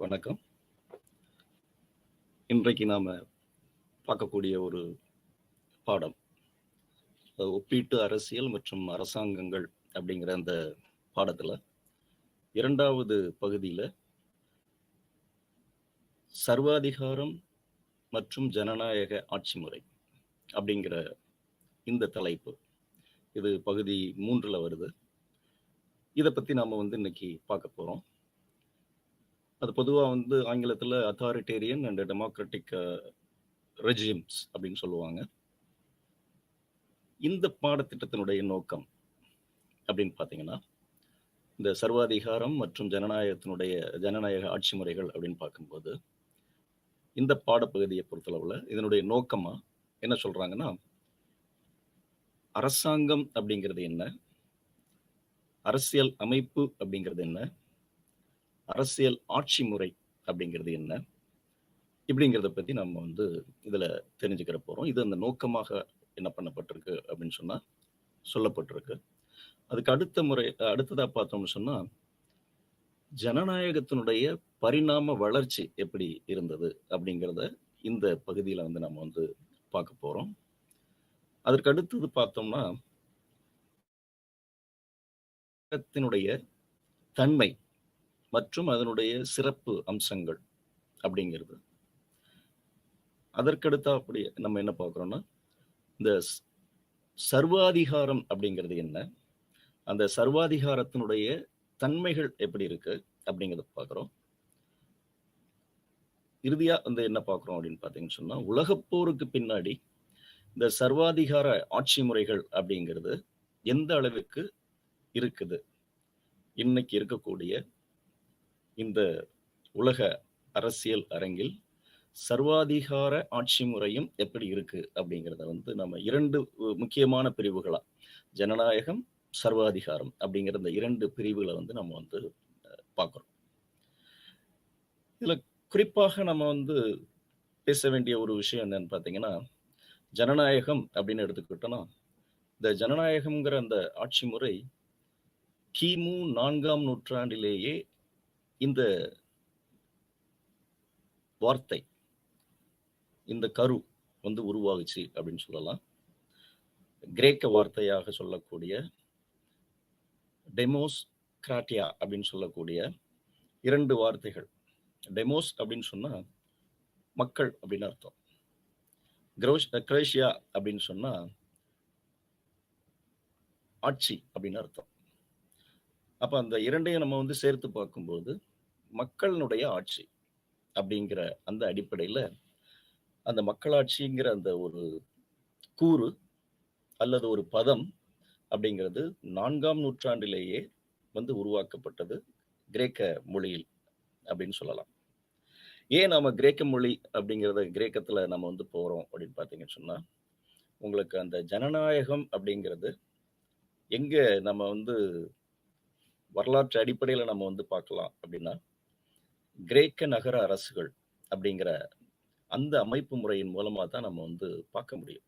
வணக்கம். இன்றைக்கு நாம பார்க்கக்கூடிய ஒரு பாடம், ஒப்பீட்டு அரசியல் மற்றும் அரசாங்கங்கள் அப்படிங்கிற அந்த பாடத்துல 2வது பகுதியில சர்வாதிகாரம் மற்றும் ஜனநாயக ஆட்சி முறை அப்படிங்கிற இந்த தலைப்பு. இது பகுதி 3ல வருது. இதை பத்தி நாம இன்னைக்கு பார்க்க போறோம். அது பொதுவா ஆங்கிலத்துல அத்தாரிட்டேரியன் அண்ட் டெமோக்ராட்டிக் ரெஜிம்ஸ் அப்படின்னு சொல்லுவாங்க. இந்த பாடத்திட்டத்தினுடைய நோக்கம் அப்படின்னு பார்த்தீங்கன்னா, இந்த சர்வாதிகாரம் மற்றும் ஜனநாயக ஆட்சி முறைகள் அப்படின்னு பார்க்கும்போது, இந்த பாடப்பகுதியை பொறுத்தளவுல இதனுடைய நோக்கமா என்ன சொல்றாங்கன்னா, அரசாங்கம் அப்படிங்கிறது என்ன, அரசியல் அமைப்பு அப்படிங்கிறது என்ன, அரசியல் ஆட்சி முறை அப்படிங்கிறது என்ன, இப்படிங்கிறத பத்தி நம்ம இதுல தெரிஞ்சுக்கிற போறோம். இது அந்த நோக்கமாக என்ன பண்ணப்பட்டிருக்கு அப்படின்னு சொன்னா சொல்லப்பட்டிருக்கு. அதுக்கு அடுத்ததா பார்த்தோம்னு சொன்னா, ஜனநாயகத்தினுடைய பரிணாம வளர்ச்சி எப்படி இருந்தது அப்படிங்கிறத இந்த பகுதியில நம்ம பார்க்க போறோம். அதற்கு அடுத்தது பார்த்தோம்னா, தன்மை மற்றும் அதனுடைய சிறப்பு அம்சங்கள் அப்படிங்கிறது. அதற்கடுத்த அப்படி நம்ம என்ன பார்க்கிறோம்னா, இந்த சர்வாதிகாரம் அப்படிங்கிறது என்ன, அந்த சர்வாதிகாரத்தினுடைய தன்மைகள் எப்படி இருக்கு அப்படிங்கிறத பார்க்கிறோம். இறுதியா என்ன பார்க்கிறோம் அப்படின்னு பார்த்தீங்கன்னு சொன்னா, உலகப்போருக்கு பின்னாடி இந்த சர்வாதிகார ஆட்சி முறைகள் அப்படிங்கிறது எந்த அளவுக்கு இருக்குது, இன்னைக்கு இருக்கக்கூடிய இந்த உலக அரசியல் அரங்கில் சர்வாதிகார ஆட்சி முறையும் எப்படி இருக்கு அப்படிங்கிறத நம்ம 2 முக்கியமான பிரிவுகளா, ஜனநாயகம், சர்வாதிகாரம் அப்படிங்கிற இந்த 2 பிரிவுகளை நம்ம பார்க்கிறோம். இதுல குறிப்பாக நம்ம பேச வேண்டிய ஒரு விஷயம் என்னன்னு பார்த்தீங்கன்னா, ஜனநாயகம் அப்படின்னு எடுத்துக்கிட்டோம்னா, இந்த ஜனநாயகம்ங்கிற அந்த ஆட்சி முறை கிமு 4ஆம் நூற்றாண்டிலேயே இந்த வார்த்தை, இந்த கரு உருவாகுச்சு அப்படின்னு சொல்லலாம். கிரேக்க வார்த்தையாக சொல்லக்கூடிய டெமோஸ் கிராட்டியா அப்படின்னு சொல்லக்கூடிய 2 வார்த்தைகள். டெமோஸ் அப்படின்னு சொன்னா மக்கள் அப்படின்னு அர்த்தம். கிரேஷியா அப்படின்னு சொன்னா ஆட்சி அப்படின்னு அர்த்தம். அப்ப அந்த 2ஐயும் நம்ம சேர்த்து பார்க்கும்போது மக்களினுடைய ஆட்சி அப்படிங்கிற அந்த அடிப்படையில அந்த மக்களாட்சிங்கிற அந்த ஒரு கூறு அல்லது ஒரு பதம் அப்படிங்கிறது 4ஆம் நூற்றாண்டிலேயே உருவாக்கப்பட்டது கிரேக்க மொழியில் அப்படின்னு சொல்லலாம். ஏன் நாம கிரேக்க மொழி அப்படிங்கிறத கிரேக்கத்துல நம்ம போறோம் அப்படின்னு பார்த்தீங்கன்னு சொன்னா, உங்களுக்கு அந்த ஜனநாயகம் அப்படிங்கிறது எங்க நம்ம வரலாற்று அடிப்படையில நம்ம பார்க்கலாம் அப்படின்னா, கிரேக்க நகர அரசுகள் அப்படிங்கிற அந்த அமைப்பு முறையின் மூலமா தான் நம்ம பார்க்க முடியும்.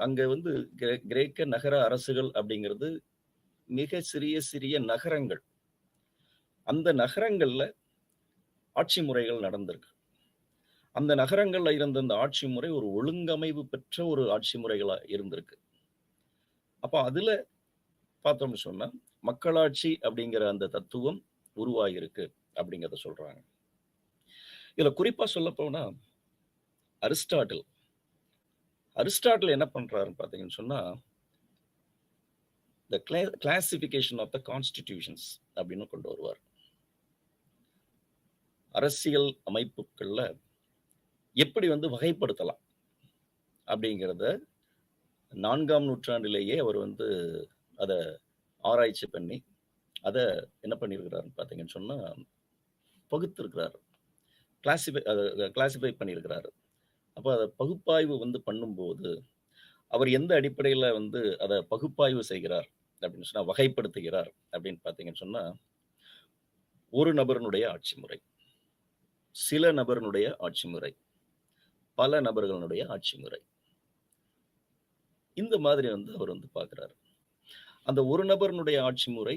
அங்க கிரேக்க நகர அரசுகள் அப்படிங்கிறது மிக சிறிய சிறிய நகரங்கள். அந்த நகரங்கள்ல ஆட்சி முறைகள் நடந்திருக்கு. அந்த நகரங்கள்ல இருந்த அந்த ஆட்சி முறை ஒரு ஒழுங்கமைவு பெற்ற ஒரு ஆட்சி முறைகளா இருந்திருக்கு. அப்ப அதுல பார்த்தோம்னு சொன்னா மக்களாட்சி அப்படிங்கிற அந்த தத்துவம் உருவாகிருக்கு அப்படிங்கிறத சொல்றாங்க. இதுல குறிப்பா சொல்ல போனா அரிஸ்டாட்டில் என்ன பண்றாருன்னு பார்த்தீங்கன்னு சொன்னா, the classification of the constitutions அப்படின்னு கொண்டு வருவார். அரசியல் அமைப்புகள்ல எப்படி வகைப்படுத்தலாம் அப்படிங்கிறத 4ஆம் நூற்றாண்டிலேயே அவர் அதை ஆராய்ச்சி பண்ணி அதை என்ன பண்ணியிருக்கிறாருன்னு பார்த்தீங்கன்னு சொன்னா பகுத்திருக்கிறார், கிளாசிஃபை பண்ணியிருக்கிறாரு. அப்போ அதை பகுப்பாய்வு பண்ணும்போது அவர் எந்த அடிப்படையில் அதை பகுப்பாய்வு செய்கிறார் அப்படின்னு சொன்னா, வகைப்படுத்துகிறார் அப்படின்னு பார்த்தீங்கன்னு சொன்னா, ஒரு நபருடைய ஆட்சி முறை, சில நபருடைய ஆட்சி முறை, பல நபர்களுடைய ஆட்சி முறை, இந்த மாதிரி அவர் பார்க்கிறார். அந்த ஒரு நபருடைய ஆட்சி முறை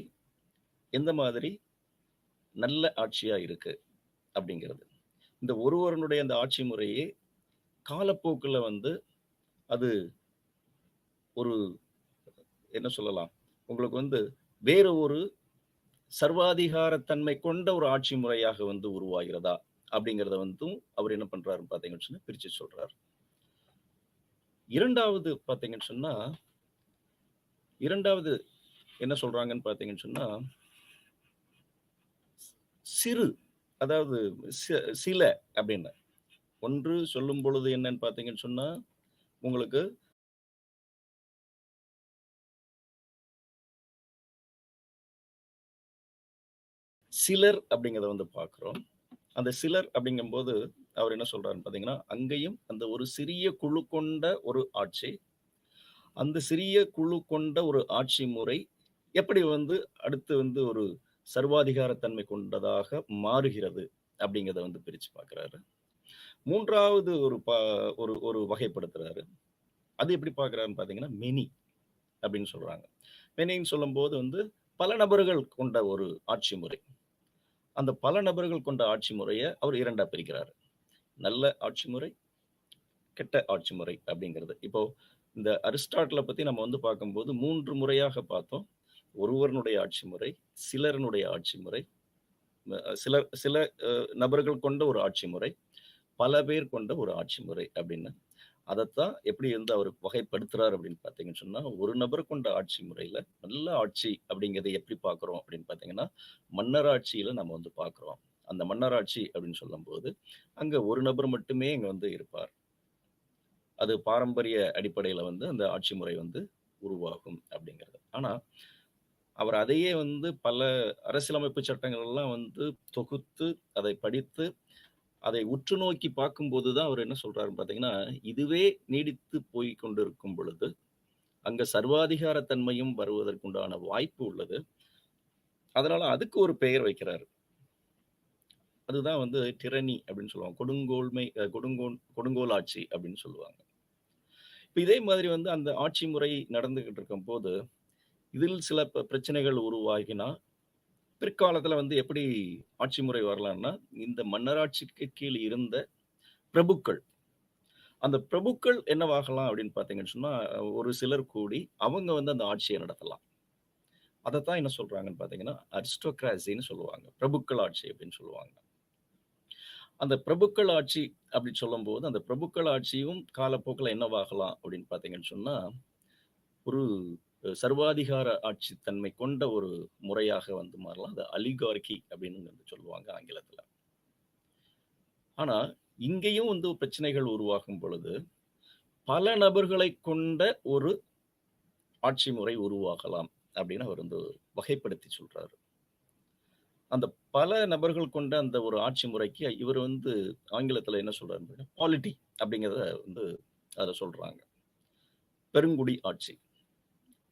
எந்த மாதிரி நல்ல ஆட்சியா இருக்கு அப்படிங்கிறது. இந்த ஒருவருடைய அந்த ஆட்சி முறையே காலப்போக்குல வந்து அது ஒரு என்ன சொல்லலாம்? உங்களுக்கு வந்து வேற ஒரு சர்வாதிகார தன்மை கொண்ட ஒரு ஆட்சி முறையாக வந்து உருவாகிறதா? அப்படிங்கிறத வந்தும் அவர் என்ன பண்றாருன்னு பார்த்தீங்கன்னு சொன்னா, பிரிச்சு சொல்றாரு. 2வது பார்த்தீங்கன்னு சொன்னா, 2வது என்ன சொல்றாங்கன்னு பார்த்தீங்கன்னு சொன்னா, சிறு அதாவது சில அப்படின்னு. ஒன்று சொல்லும் பொழுது என்னன்னு பார்த்தீங்கன்னு சொன்னா, உங்களுக்கு சிலர் அப்படிங்கிறத வந்து பார்க்கிறோம். அந்த சிலர் அப்படிங்கும்போது, அவர் என்ன சொல்றாருன்னு பார்த்தீங்கன்னா, அங்கேயும் அந்த ஒரு சிறிய குழு கொண்ட ஒரு ஆட்சி. அந்த சிறிய குழு கொண்ட ஒரு ஆட்சி முறை எப்படி வந்து அடுத்து வந்து ஒரு சர்வாதிகார தன்மை கொண்டதாக மாறுகிறது அப்படிங்கிறத வந்து பிரிச்சு பார்க்கிறாரு. 3வது ஒரு ஒரு வகைப்படுத்துறாரு. அது எப்படி பார்க்கிறாருன்னு பார்த்தீங்கன்னா, மெனி அப்படின்னு சொல்றாங்க. மெனின்னு சொல்லும்போது வந்து பல நபர்கள் கொண்ட ஒரு ஆட்சி முறை. அந்த பல நபர்கள் கொண்ட ஆட்சி முறைய அவர் 2ஆ பிரிக்கிறாரு. நல்ல ஆட்சி முறை, கெட்ட ஆட்சி முறை அப்படிங்கிறது. இப்போ இந்த அரிஸ்டாட்டில பத்தி நம்ம வந்து பார்க்கும்போது 3 முறையாக பார்த்தோம். ஒருவருடைய ஆட்சி முறை, சிலரினுடைய ஆட்சி முறை, சிலர் சில நபர்கள் கொண்ட ஒரு ஆட்சி முறை, பல பேர் கொண்ட ஒரு ஆட்சி முறை அப்படின்னு. அதத்தான் எப்படி வந்து அவர் வகைப்படுத்துறார் அப்படின்னு பார்த்தீங்கன்னு சொன்னா, ஒரு நபர் கொண்ட ஆட்சி முறையில நல்ல ஆட்சி அப்படிங்கிறத எப்படி பார்க்குறோம் அப்படின்னு பார்த்தீங்கன்னா, மன்னராட்சியில நம்ம வந்து பார்க்குறோம். அந்த மன்னராட்சி அப்படின்னு சொல்லும்போது, அங்க ஒரு நபர் மட்டுமே அங்க வந்து இருப்பார். அது பாரம்பரிய அடிப்படையில வந்து அந்த ஆட்சி முறை வந்து உருவாகும் அப்படிங்கிறது. ஆனா, அவர் அதையே வந்து பல அரசியலமைப்பு சட்டங்கள் எல்லாம் வந்து தொகுத்து, அதை படித்து, அதை உற்று நோக்கி பார்க்கும்போது தான் அவர் என்ன சொல்றாருன்னு பார்த்தீங்கன்னா, இதுவே நீடித்து போய்க் கொண்டிருக்கும் பொழுது, அங்க சர்வாதிகார தன்மையும் வருவதற்குண்டான வாய்ப்பு உள்ளது. அதனால அதுக்கு ஒரு பெயர் வைக்கிறாரு. அதுதான் வந்து டிரனி அப்படின்னு சொல்லுவாங்க. கொடுங்கோல் ஆட்சி அப்படின்னு சொல்லுவாங்க. இப்ப இதே மாதிரி வந்து அந்த ஆட்சி முறை நடந்துகிட்டு இருக்கும்போது, இதில் சில பிரச்சனைகள் உருவாகினா, பிற்காலத்துல வந்து எப்படி ஆட்சி முறை வரலான்னா, இந்த மன்னராட்சிக்கு கீழ் இருந்த பிரபுக்கள். அந்த பிரபுக்கள் என்னவாகலாம் அப்படின்னு பார்த்தீங்கன்னு சொன்னா, ஒரு சிலர் கூடி அவங்க வந்து அந்த ஆட்சிய நடத்தலாம். அதத்தான் என்ன சொல்றாங்கன்னு பார்த்தீங்கன்னா, அரிஸ்டோகிராசின்னு சொல்லுவாங்க. பிரபுக்கள் ஆட்சி அப்படின்னு சொல்லுவாங்க. அந்த பிரபுக்கள் ஆட்சி அப்படின்னு சொல்லும்போது, அந்த பிரபுக்கள் ஆட்சியும் காலப்போக்குல என்னவாகலாம் அப்படின்னு பார்த்தீங்கன்னு சொன்னா, ஒரு சர்வாதிகார ஆட்சி தன்மை கொண்ட ஒரு முறையாக வந்து மாறலாம். அது அலிகார்கி அப்படின்னு வந்து சொல்லுவாங்க ஆங்கிலத்துல. ஆனா, இங்கேயும் வந்து பிரச்சனைகள் உருவாகும் பொழுது, பல நபர்களைக் கொண்ட ஒரு ஆட்சி முறை உருவாகலாம் அப்படின்னு அவர் வந்து வகைப்படுத்தி சொல்றாரு. அந்த பல நபர்கள் கொண்ட அந்த ஒரு ஆட்சி முறைக்கு இவர் வந்து ஆங்கிலத்துல என்ன சொல்றாரு பாலிட்டி அப்படிங்கிறத வந்து அதுல சொல்றாங்க. பெருங்குடி ஆட்சி.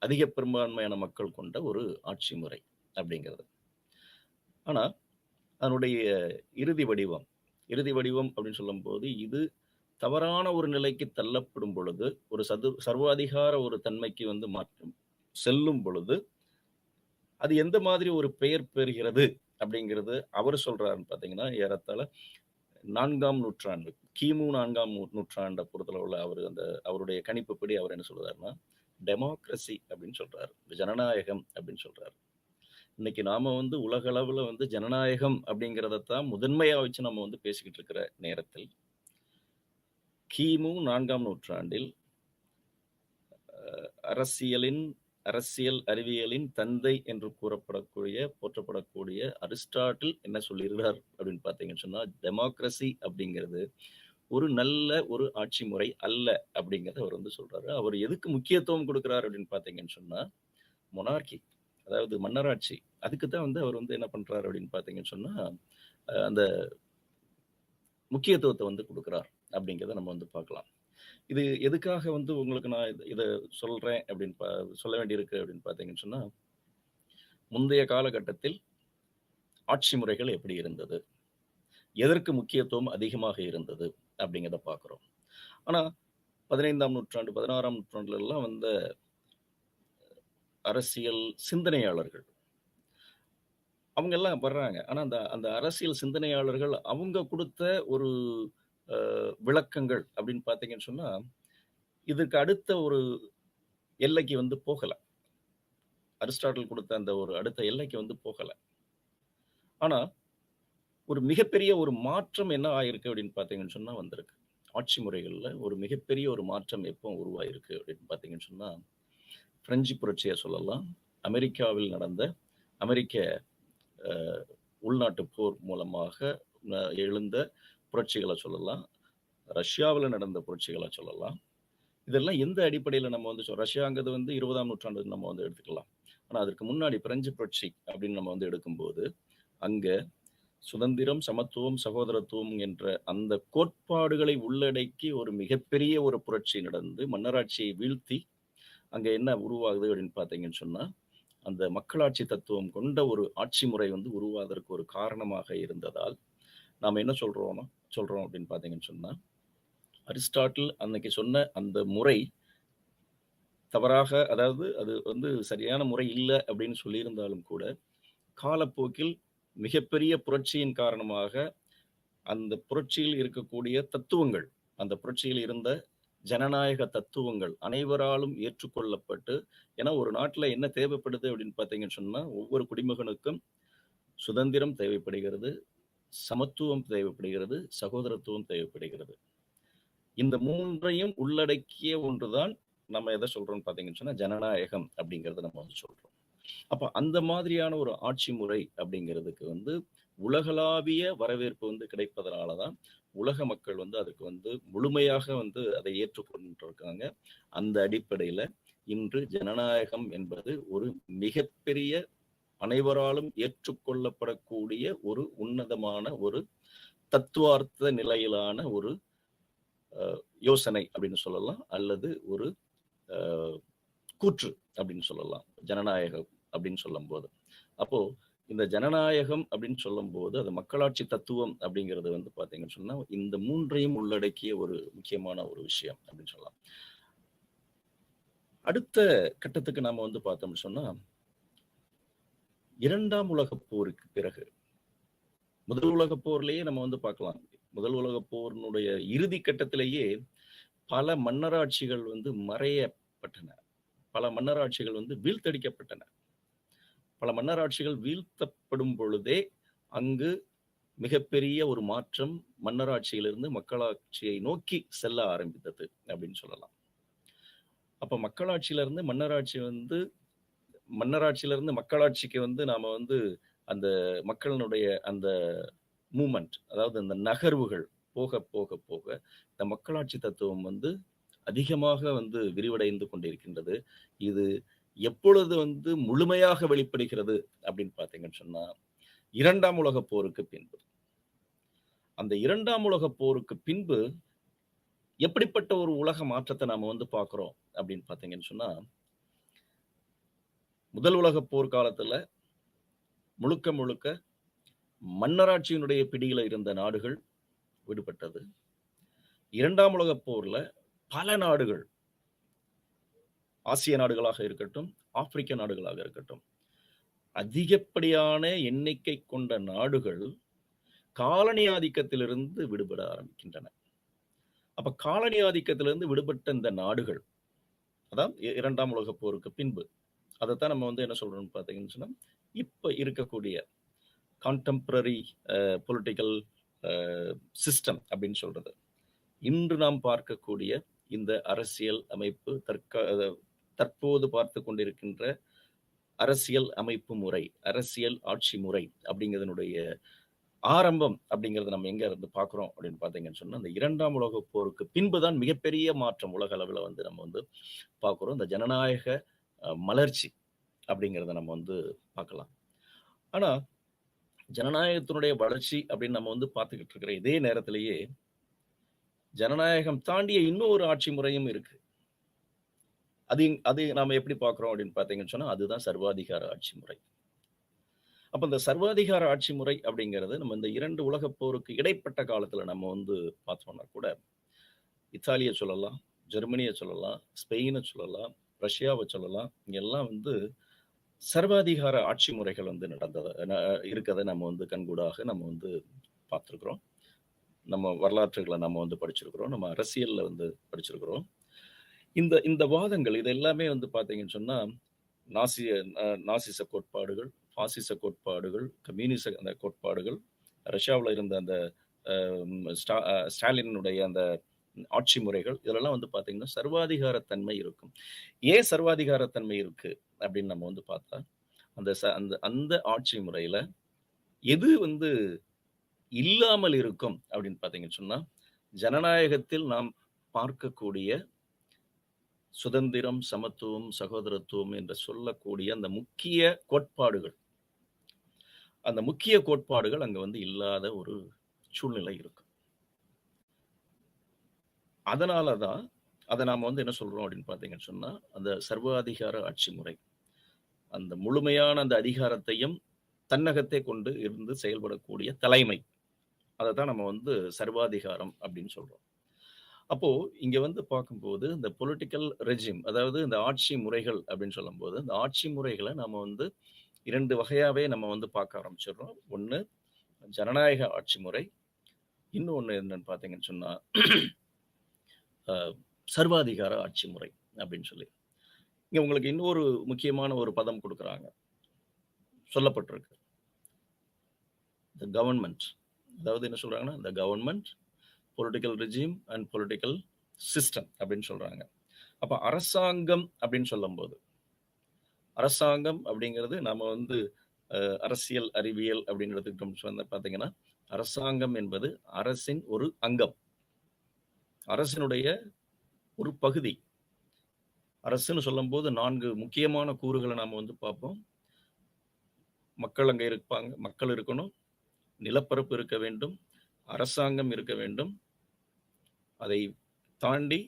அதிக பெரும்பான்மையான மக்கள் கொண்ட ஒரு ஆட்சி முறை அப்படிங்கிறது. ஆனா, அதனுடைய இறுதி வடிவம் இறுதி வடிவம் அப்படின்னு சொல்லும்போது, இது தவறான ஒரு நிலைக்கு தள்ளப்படும் பொழுது, ஒரு சர்வாதிகார ஒரு தன்மைக்கு வந்து செல்லும் பொழுது, அது எந்த மாதிரி ஒரு பெயர் பெறுகிறது அப்படிங்கிறது அவர் சொல்றாருன்னு பார்த்தீங்கன்னா, ஏறத்தாழ 4ஆம் நூற்றாண்டு, கிமு 4ஆம் நூற்றாண்ட பொறுத்தளவுல அவருடைய கணிப்புப்படி அவர் என்ன சொல்றாருன்னா, டெமோக்ரசி அப்படின்னு சொல்றாரு. ஜனநாயகம் அப்படின்னு சொல்றாரு. இன்னைக்கு நாம வந்து உலக அளவுல வந்து ஜனநாயகம் அப்படிங்கிறத தான் முதன்மையா வச்சு நம்ம வந்து பேசிக்கிட்டு இருக்கிற நேரத்தில், கிமு 4ஆம் நூற்றாண்டில் அரசியலின் அரசியல் அறிவியலின் தந்தை என்று போற்றப்படக்கூடிய அரிஸ்டாட்டில் என்ன சொல்லியிருக்கிறார் அப்படின்னு பார்த்தீங்கன்னு சொன்னா, டெமோக்ரசி அப்படிங்கிறது ஒரு நல்ல ஒரு ஆட்சி முறை அல்ல அப்படிங்கிறத அவர் வந்து சொல்றாரு. அவர் எதுக்கு முக்கியத்துவம் கொடுக்கிறார் அப்படின்னு பார்த்தீங்கன்னு சொன்னா, மொனார்கி அதாவது மன்னராட்சி. அதுக்கு தான் வந்து அவர் வந்து என்ன பண்றாரு அப்படின்னு பார்த்தீங்கன்னு சொன்னா, அந்த முக்கியத்துவத்த வந்து குடுக்கிறார் அப்படிங்கிறத நம்ம வந்து பார்க்கலாம். இது எதுக்காக வந்து உங்களுக்கு நான் இத சொல்றேன் அப்படின்னு சொல்ல வேண்டியிருக்கு அப்படின்னு பார்த்தீங்கன்னு சொன்னா, முந்தைய காலகட்டத்தில் ஆட்சி முறைகள் எப்படி இருந்தது? எதற்கு முக்கியத்துவம் அதிகமாக இருந்தது? அப்படிங்கிறத பார்க்கிறோம். ஆனா 15ஆம் நூற்றாண்டு, 16ஆம் நூற்றாண்டுலலாம் வந்த அரசியல் சிந்தனையாளர்கள், அவங்க எல்லாம் வர்றாங்க. ஆனா அந்த அந்த அரசியல் சிந்தனையாளர்கள் அவங்க குடுத்த ஒரு விளக்கங்கள் அப்படின்னு பார்த்தீங்கன்னு சொன்னா, இதுக்கு அடுத்த ஒரு எல்லைக்கு வந்து போகல. அரிஸ்டாட்டில் குடுத்த அந்த ஒரு அடுத்த எல்லைக்கு வந்து போகல. ஆனா, ஒரு மிகப்பெரிய ஒரு மாற்றம் என்ன ஆயிருக்கு அப்படின்னு பார்த்தீங்கன்னு சொன்னா வந்திருக்கு. ஆட்சி முறைகள்ல ஒரு மிகப்பெரிய ஒரு மாற்றம் எப்போ உருவாயிருக்கு அப்படின்னு பார்த்தீங்கன்னு சொன்னா, பிரெஞ்சு புரட்சிய சொல்லலாம். அமெரிக்காவில் நடந்த அமெரிக்க அ உள்நாட்டு போர் மூலமாக எழுந்த புரட்சிகள சொல்லலாம். ரஷ்யாவுல நடந்த புரட்சிகள சொல்லலாம். இதெல்லாம் எந்த அடிப்படையில நம்ம வந்து ரஷ்யாங்கிறது வந்து 20ஆம் நூற்றாண்டு நம்ம வந்து எடுத்துக்கலாம். ஆனா அதற்கு முன்னாடி பிரெஞ்சு புரட்சி அப்படின்னு நம்ம வந்து எடுக்கும்போது, அங்க சுதந்திரம், சமத்துவம், சகோதரத்துவம் என்ற அந்த கோட்பாடுகளை உள்ளடக்கி ஒரு மிகப்பெரிய ஒரு புரட்சி நடந்து, மன்னராட்சியை வீழ்த்தி, அங்க என்ன உருவாகுது அப்படின்னு பார்த்தீங்கன்னு சொன்னா, அந்த மக்களாட்சி தத்துவம் கொண்ட ஒரு ஆட்சி முறை வந்து உருவாவதற்கு ஒரு காரணமாக இருந்ததால், நாம என்ன சொல்றோம் அப்படின்னு பார்த்தீங்கன்னு சொன்னா, அரிஸ்டாட்டில் அன்னைக்கு சொன்ன அந்த முறை தவறாக, அதாவது அது வந்து சரியான முறை இல்ல அப்படின்னு சொல்லியிருந்தாலும் கூட, காலப்போக்கில் மிகப்பெரிய புரட்சியின் காரணமாக அந்த புரட்சியில் இருக்கக்கூடிய தத்துவங்கள், அந்த புரட்சியில் இருந்த ஜனநாயக தத்துவங்கள் அனைவராலும் ஏற்றுக்கொள்ளப்பட்டு, ஏன்னா ஒரு நாட்டுல என்ன தேவைப்படுது அப்படின்னு பார்த்தீங்கன்னு சொன்னா, ஒவ்வொரு குடிமகனுக்கும் சுதந்திரம் தேவைப்படுகிறது, சமத்துவம் தேவைப்படுகிறது, சகோதரத்துவம் தேவைப்படுகிறது. இந்த 3ஐயும் உள்ளடக்கிய ஒன்றுதான் நம்ம எத சொல்றோம்னு பார்த்தீங்கன்னு சொன்னா, ஜனநாயகம் அப்படிங்கிறத நம்ம வந்து சொல்றோம். அப்ப அந்த மாதிரியான ஒரு ஆட்சி முறை அப்படிங்கிறதுக்கு வந்து உலகளாவிய வரவேற்பு வந்து கிடைப்பதனால தான் உலக மக்கள் வந்து அதுக்கு வந்து முழுமையாக வந்து அதை ஏற்றுக்கொண்டிருக்காங்க. அந்த அடிப்படையில இன்று ஜனநாயகம் என்பது ஒரு மிகப்பெரிய அனைவராலும் ஏற்றுக்கொள்ளப்படக்கூடிய ஒரு உன்னதமான ஒரு தத்துவார்த்த நிலையிலான ஒரு யோசனை அப்படின்னு சொல்லலாம், அல்லது ஒரு கூற்று அப்படின்னு சொல்லலாம், ஜனநாயகம் அப்படின்னு சொல்லும்போது. அப்போ இந்த ஜனநாயகம் அப்படின்னு சொல்லும்போது அது மக்களாட்சி தத்துவம் அப்படிங்கிறது வந்து பாத்தீங்கன்னு சொன்னா இந்த 3ஐயும் உள்ளடக்கிய ஒரு முக்கியமான ஒரு விஷயம் அப்படின்னு சொல்லலாம். அடுத்த கட்டத்துக்கு நாம வந்து பார்த்தோம்னு சொன்னா, 2ஆம் உலகப் போருக்கு பிறகு, முதல் உலகப் போர்லயே நம்ம வந்து பார்க்கலாம். முதல் உலகப் போரினுடைய இறுதி கட்டத்திலேயே பல மன்னராட்சிகள் வந்து மறையப்பட்டன. பல மன்னராட்சிகள் வந்து வீழ்த்தடிக்கப்பட்டன. பல மன்னராட்சிகள் வீழ்த்தப்படும் பொழுதே அங்கு மிகப்பெரிய ஒரு மாற்றம் மன்னராட்சியிலிருந்து மக்களாட்சியை நோக்கி செல்ல ஆரம்பித்தது அப்படின்னு சொல்லலாம். அப்ப மக்களாட்சியிலிருந்து மன்னராட்சி வந்து மன்னராட்சியிலிருந்து மக்களாட்சிக்கு வந்து நாம வந்து அந்த மக்களினுடைய அந்த மூமெண்ட், அதாவது அந்த நகர்வுகள் போக போக போக இந்த மக்களாட்சி தத்துவம் வந்து அதிகமாக வந்து விரிவடைந்து கொண்டிருக்கின்றது. இது எப்பொழுது வந்து முழுமையாக வெளிப்படுகிறது அப்படின்னு பார்த்தீங்கன்னு சொன்னா, 2ஆம் உலகப் போருக்கு பின்பு. அந்த 2ஆம் உலகப் போருக்கு பின்பு எப்படிப்பட்ட ஒரு உலக மாற்றத்தை நாம வந்து பார்க்கிறோம் அப்படின்னு பார்த்தீங்கன்னு சொன்னா, முதல் உலகப் போர் காலத்துல முழுக்க முழுக்க மன்னராட்சியினுடைய பிடியில இருந்த நாடுகள் விடுபட்டது. 2ஆம் உலகப் போர்ல பல நாடுகள், ஆசிய நாடுகளாக இருக்கட்டும், ஆப்பிரிக்க நாடுகளாக இருக்கட்டும், அதிகப்படியான எண்ணிக்கை கொண்ட நாடுகள் காலனி ஆதிக்கத்திலிருந்து விடுபட ஆரம்பிக்கின்றன. அப்ப காலனி ஆதிக்கத்திலிருந்து விடுபட்ட இந்த நாடுகள், அதான் 2ஆம் உலகப் போருக்கு பின்பு, அதைத்தான் நம்ம வந்து என்ன சொல்றோம்னு பார்த்தீங்கன்னு சொன்னா, இப்ப இருக்கக்கூடிய கான்டெம்பரரி பொலிட்டிக்கல் சிஸ்டம் அப்படின்னு சொல்றது. இன்று நாம் பார்க்கக்கூடிய இந்த அரசியல் அமைப்பு, தற்போது பார்த்து கொண்டிருக்கின்ற அரசியல் அமைப்பு முறை, அரசியல் ஆட்சி முறை அப்படிங்கிறதனுடைய ஆரம்பம் அப்படிங்கிறத நம்ம எங்க இருந்து பார்க்கிறோம் அப்படின்னு பார்த்தீங்கன்னு சொன்னா, அந்த 2ஆம் உலகப் போருக்கு பின்புதான் மிகப்பெரிய மாற்றம் உலக அளவுல வந்து நம்ம வந்து பார்க்கிறோம். இந்த ஜனநாயக மலர்ச்சி அப்படிங்கிறத நம்ம வந்து பார்க்கலாம். ஆனா, ஜனநாயகத்தினுடைய வளர்ச்சி அப்படின்னு நம்ம வந்து பார்த்துக்கிட்டு இருக்கிற இதே நேரத்திலேயே, ஜனநாயகம் தாண்டிய இன்னொரு ஆட்சி முறையும் இருக்கு. அது அது நாம எப்படி பார்க்கிறோம் அப்படின்னு பார்த்தீங்கன்னு சொன்னா, அதுதான் சர்வாதிகார ஆட்சி முறை. அப்ப இந்த சர்வாதிகார ஆட்சி முறை அப்படிங்கிறது நம்ம இந்த 2 உலகப் போருக்கு இடைப்பட்ட காலத்துல நம்ம வந்து பார்த்தோம்னா கூட, இத்தாலிய சொல்லலாம், ஜெர்மனிய சொல்லலாம், ஸ்பெயின சொல்லலாம், ரஷ்யாவ சொல்லலாம். இங்கெல்லாம் வந்து சர்வாதிகார ஆட்சி முறைகள் வந்து இருக்கதை நம்ம வந்து கண்கூடாக நம்ம வந்து பார்த்துருக்குறோம். நம்ம வரலாற்றுகளை நம்ம வந்து படிச்சிருக்கிறோம். நம்ம அரசியல்ல வந்து படிச்சிருக்கிறோம். இந்த இந்த வாதங்கள் இது எல்லாமே வந்து பார்த்தீங்கன்னு சொன்னா, நாசிய நாசிச கோட்பாடுகள், பாசிச கோட்பாடுகள், கம்யூனிச அந்த கோட்பாடுகள், ரஷ்யாவுல இருந்த அந்த ஸ்டாலினுடைய அந்த ஆட்சி முறைகள் இதெல்லாம் வந்து பார்த்தீங்கன்னா, சர்வாதிகார தன்மை இருக்கும். ஏன் சர்வாதிகார தன்மை இருக்கு அப்படின்னு நம்ம வந்து பார்த்தா, அந்த அந்த அந்த ஆட்சி முறையில எது வந்து இல்லாமல் இருக்கும் அப்படின்னு பார்த்தீங்கன்னு சொன்னா, ஜனநாயகத்தில் நாம் பார்க்கக்கூடிய சுதந்திரம், சமத்துவம், சகோதரத்துவம் என்று சொல்லக்கூடிய அந்த முக்கிய கோட்பாடுகள், அந்த முக்கிய கோட்பாடுகள் அங்க வந்து இல்லாத ஒரு சூழ்நிலை இருக்கும். அதனால தான் அத நாம வந்து என்ன சொல்றோம் அப்படின்னு பார்த்தீங்கன்னு சொன்னா, அந்த சர்வாதிகார ஆட்சி முறை. அந்த முழுமையான அந்த அதிகாரத்தையும் தன்னகத்தே கொண்டு இருந்து செயல்படக்கூடிய தலைமை. அதத்தான் நம்ம வந்து சர்வாதிகாரம் அப்படின்னு சொல்றோம். அப்போ இங்க வந்து பார்க்கும்போது இந்த பொலிட்டிக்கல் ரெஜிம் அதாவது இந்த ஆட்சி முறைகள் அப்படின்னு சொல்லும்போது, இந்த ஆட்சி முறைகள நம்ம வந்து 2 வகையாவே நம்ம வந்து பார்க்க ஆரம்பிச்சுடுறோம். ஒண்ணு ஜனநாயக ஆட்சி முறை. இன்னொன்னு என்னன்னு பார்த்தீங்கன்னு சொன்னா, அ சர்வாதிகார ஆட்சி முறை அப்படின்னு சொல்லி. இங்க உங்களுக்கு இன்னொரு முக்கியமான ஒரு பதம் குடுக்குறாங்க. சொல்லப்பட்டிருக்கு. The government. அதாவது என்ன சொல்றாங்கன்னா, the government, political regime and political system அப்படின்னு சொல்றாங்க. அப்ப அரசாங்கம் அப்படின்னு சொல்லும்போது, அரசாங்கம் அப்படிங்கிறது நம்ம வந்து அரசியல் அறிவியல் அப்படின்னு எடுத்துக்கிட்டோம்னு சொன்னா பார்த்தீங்கன்னா, அரசாங்கம் என்பது அரசின் ஒரு அங்கம். அரசினுடைய ஒரு பகுதி. அரசுன்னு சொல்லும்போது 4 முக்கியமான கூறுகள நாம வந்து பார்ப்போம். மக்கள் அங்க இருப்பாங்க. மக்கள் இருக்கணும். நிலப்பரப்பு இருக்க வேண்டும். அரசாங்கம் இருக்க வேண்டும். அதை தாண்டி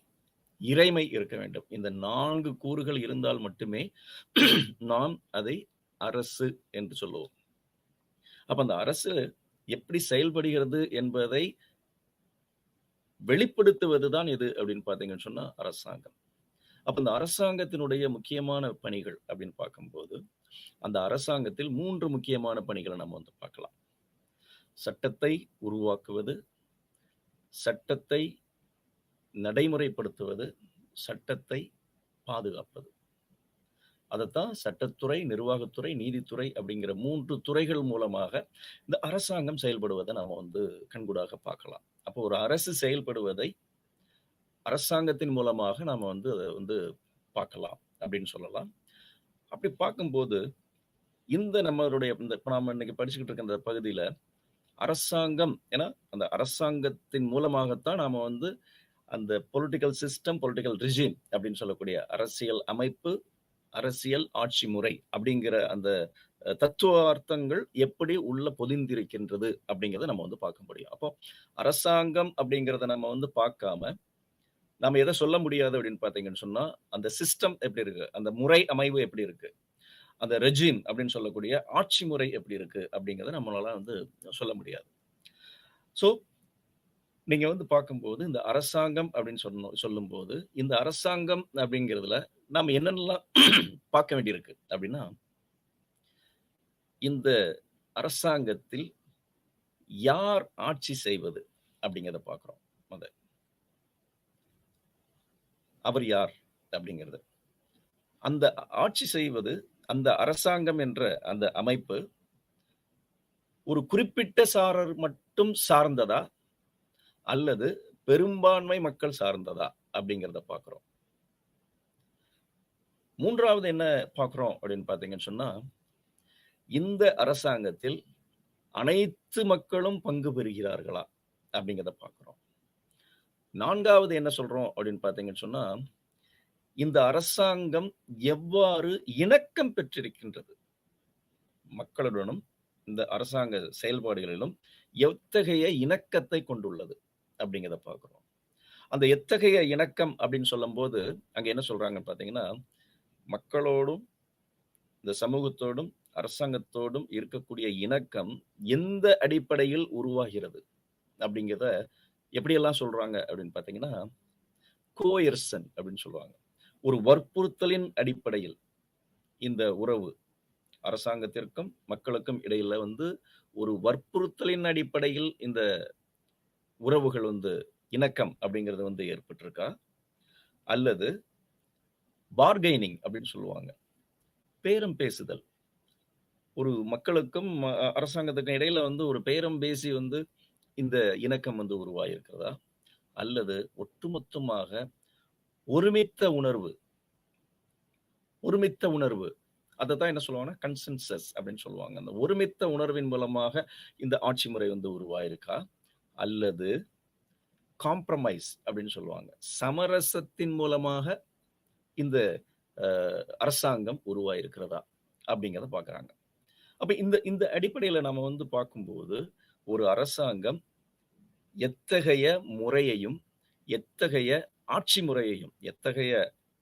இறைமை இருக்க வேண்டும். இந்த 4 கூறுகள் இருந்தால் மட்டுமே நாம் அதை அரசு என்று சொல்லுவோம். அப்ப அந்த அரசு எப்படி செயல்படுகிறது என்பதை வெளிப்படுத்துவது தான் எது அப்படின்னு பார்த்தீங்கன்னு சொன்னா அரசாங்கம். அப்ப இந்த அரசாங்கத்தினுடைய முக்கியமான பணிகள் அப்படின்னு பார்க்கும்போது, அந்த அரசாங்கத்தில் 3 முக்கியமான பணிகள நம்ம வந்து பார்க்கலாம். சட்டத்தை உருவாக்குவது, சட்டத்தை நடைமுறைப்படுத்துவது, சட்டத்தை பாதுகாப்பது. அதத்தான் சட்டத்துறை, நிர்வாகத்துறை, நீதித்துறை அப்படிங்கிற 3 துறைகள் மூலமாக இந்த அரசாங்கம் செயல்படுவதை நாம வந்து கண்கூடாக பார்க்கலாம். அப்போ ஒரு அரசு செயல்படுவதை அரசாங்கத்தின் மூலமாக நாம வந்து அத வந்து பார்க்கலாம் அப்படின்னு சொல்லலாம். அப்படி பார்க்கும்போது, இந்த நம்மளுடைய இப்ப நாம இன்னைக்கு படிச்சுக்கிட்டு இருக்க இந்த பகுதியில அரசாங்கம் ஏன்னா அந்த அரசாங்கத்தின் மூலமாகத்தான் நாம வந்து அந்த பொலிட்டிக்கல் சிஸ்டம், பொலிட்டிக்கல் ரெஜிம் அப்படின்னு சொல்லக்கூடிய அரசியல் அமைப்பு, அரசியல் ஆட்சி முறை அப்படிங்கிற அந்த தத்துவார்த்தங்கள் எப்படி உள்ள பொதிந்திருக்கின்றது அப்படிங்கிறத நம்ம வந்து பார்க்க முடியும். அப்போ அரசாங்கம் அப்படிங்கிறத நம்ம வந்து பார்க்காம, நாம எத சொல்ல முடியாது அப்படின்னு பார்த்தீங்கன்னு சொன்னா, அந்த சிஸ்டம் எப்படி இருக்கு? அந்த முறை அமைவு எப்படி இருக்கு? அந்த ரெஜிம் அப்படின்னு சொல்லக்கூடிய ஆட்சி முறை எப்படி இருக்கு? அப்படிங்கிறத நம்மளால வந்து சொல்ல முடியாது. ஸோ நீங்க வந்து பார்க்கும்போது, இந்த அரசாங்கம் அப்படின்னு சொல்லும்போது, இந்த அரசாங்கம் அப்படிங்கிறதுல நாம என்னென்னலாம் பார்க்க வேண்டியிருக்கு அப்படின்னா, இந்த அரசாங்கத்தில் யார் ஆட்சி செய்வது அப்படிங்கிறத பார்க்கிறோம் மொத. அவர் யார் அப்படிங்கிறது. அந்த ஆட்சி செய்வது, அந்த அரசாங்கம் என்ற அந்த அமைப்பு, ஒரு குறிப்பிட்ட சாரர் மட்டும் சார்ந்ததா? அல்லது பெரும்பான்மை மக்கள் சார்ந்ததா? அப்படிங்கிறத பார்க்கிறோம். 3வது என்ன பார்க்கிறோம் அப்படின்னு பார்த்தீங்கன்னு சொன்னா, இந்த அரசாங்கத்தில் அனைத்து மக்களும் பங்கு பெறுகிறார்களா? அப்படிங்கிறத பார்க்கிறோம். 4வது என்ன சொல்றோம் அப்படின்னு பார்த்தீங்கன்னு சொன்னா, இந்த அரசாங்கம் எவ்வாறு இணக்கம் பெற்றிருக்கின்றது? மக்களுடனும், இந்த அரசாங்க செயல்பாடுகளிலும் எத்தகைய இணக்கத்தை கொண்டுள்ளது? அப்படிங்கிறத பார்க்கிறோம். அந்த எத்தகைய இணக்கம் அப்படின்னு சொல்லும்போது, அங்க என்ன சொல்றாங்கன்னு பார்த்தீங்கன்னா, மக்களோடும், இந்த சமூகத்தோடும், அரசாங்கத்தோடும் இருக்கக்கூடிய இணக்கம் எந்த அடிப்படையில் உருவாகிறது? அப்படிங்கிறத எப்படியெல்லாம் சொல்றாங்க அப்படின்னு பார்த்தீங்கன்னா, கோயர்சன் அப்படின்னு சொல்லுவாங்க. ஒரு வற்புறுத்தலின் அடிப்படையில் இந்த உறவு அரசாங்கத்திற்கும் மக்களுக்கும் இடையில வந்து ஒரு வற்புறுத்தலின் அடிப்படையில் இந்த உறவுகள் வந்து இணக்கம் அப்படிங்கிறது வந்து ஏற்பட்டிருக்கா? அல்லது பார்கெய்னிங் அப்படின்னு சொல்லுவாங்க. பேரம் பேசுதல். ஒரு மக்களுக்கும் அரசாங்கத்துக்கும் இடையில வந்து ஒரு பேரம் பேசி வந்து இந்த இணக்கம் வந்து உருவாகியிருக்கிறதா? அல்லது ஒட்டுமொத்தமாக ஒருமித்த உணர்வு ஒருமித்த உணர்வு அதத்தான் என்ன சொல்லுவாங்கன்னா கன்சென்சஸ் அப்படின்னு சொல்லுவாங்க. அந்த ஒருமித்த உணர்வின் மூலமாக இந்த ஆட்சி முறை வந்து உருவாயிருக்கா? அல்லது காம்ப்ரமைஸ் அப்படின்னு சொல்லுவாங்க. சமரசத்தின் மூலமாக இந்த அரசாங்கம் உருவாயிருக்கிறதா? அப்படிங்கிறத பார்க்குறாங்க. அப்ப இந்த இந்த அடிப்படையில நம்ம வந்து பார்க்கும்போது, ஒரு அரசாங்கம் எத்தகைய முறையையும், எத்தகைய ஆட்சி முறையையும், எத்தகைய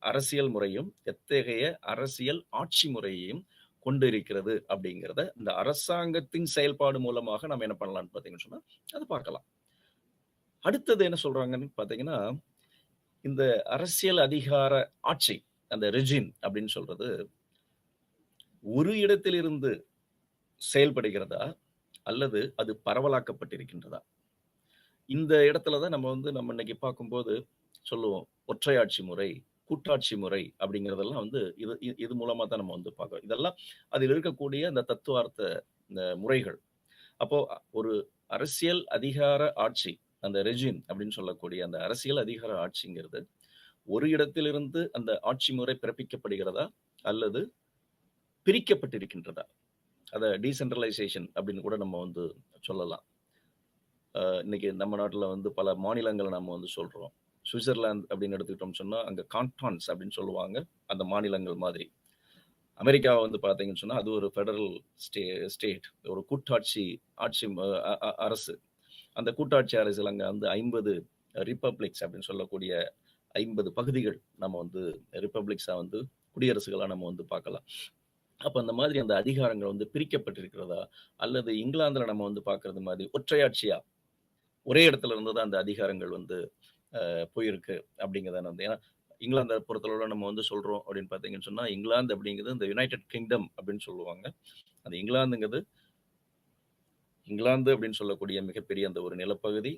அரசியல் முறையும், எத்தகைய அரசியல் ஆட்சி முறையையும் கொண்டிருக்கிறது அப்படிங்கிறத, இந்த அரசாங்கத்தின் செயல்பாடு மூலமாக நம்ம என்ன பண்ணலாம்னு பார்த்தீங்கன்னு சொன்னா, அத பார்க்கலாம். அடுத்தது என்ன சொல்றாங்கன்னு பார்த்தீங்கன்னா, இந்த அரசியல் அதிகார ஆட்சி, அந்த ரெஜிம் அப்படின்னு சொல்றது, ஒரு இடத்திலிருந்து செயல்படுகிறதா? அல்லது அது பரவலாக்கப்பட்டிருக்கின்றதா? இந்த இடத்துல தான் நம்ம இன்னைக்கு பார்க்கும்போது சொல்லுவோம். ஒற்றையாட்சி முறை, கூட்டாட்சி முறை அப்படிங்கிறதெல்லாம் வந்து இது மூலமா தான் நம்ம வந்து பார்க்கிறோம். இதெல்லாம் அதில் இருக்கக்கூடிய அந்த தத்துவார்த்த இந்த முறைகள். அப்போ ஒரு அரசியல் அதிகார ஆட்சி, அந்த ரெஜிம் அப்படின்னு சொல்லக்கூடிய அந்த அரசியல் அதிகார ஆட்சிங்கிறது, ஒரு இடத்திலிருந்து அந்த ஆட்சி முறை பிறப்பிக்கப்படுகிறதா? அல்லது பிரிக்கப்பட்டிருக்கின்றதா? அத டீசென்ட்ரலைசேஷன் அப்படின்னு கூட நம்ம வந்து சொல்லலாம். இன்னைக்கு நம்ம நாட்டுல வந்து பல மாநிலங்கள நம்ம வந்து சொல்றோம். சுவிட்சர்லாந்து அப்படின்னு எடுத்துக்கிட்டோம்னு சொன்னா, அங்க கான்டான்ஸ் அப்படின்னு சொல்லுவாங்க. அந்த மாநிலங்கள் மாதிரி. அமெரிக்காவ வந்து பார்த்தீங்கன்னு சொன்னா, அது ஒரு ஃபெடரல் ஸ்டேட். ஒரு கூட்டாட்சி ஆட்சி அரசு. அந்த கூட்டாட்சி அரசியல் அங்க வந்து 50 ரிப்பப்ளிக்ஸ் அப்படின்னு சொல்லக்கூடிய 50 பகுதிகள் நம்ம வந்து ரிப்பப்ளிக்ஸா வந்து குடியரசுகளா நம்ம வந்து பார்க்கலாம். அப்ப அந்த மாதிரி அந்த அதிகாரங்கள் வந்து பிரிக்கப்பட்டிருக்கிறதா? அல்லது இங்கிலாந்துல நம்ம வந்து பார்க்கிறது மாதிரி ஒற்றையாட்சியா, ஒரே இடத்துல இருந்து தான் அந்த அதிகாரங்கள் வந்து போயிருக்கு அப்படிங்கிறத வந்து ஏன்னா இங்கிலாந்தை பொறுத்தளவுல நம்ம வந்து சொல்றோம் அப்படின்னு பார்த்தீங்கன்னு சொன்னா, இங்கிலாந்து அப்படிங்கிறது இந்த யுனைடெட் கிங்டம் அப்படின்னு சொல்லுவாங்க. அந்த இங்கிலாந்து அப்படின்னு சொல்லக்கூடிய மிகப்பெரிய அந்த ஒரு நிலப்பகுதி,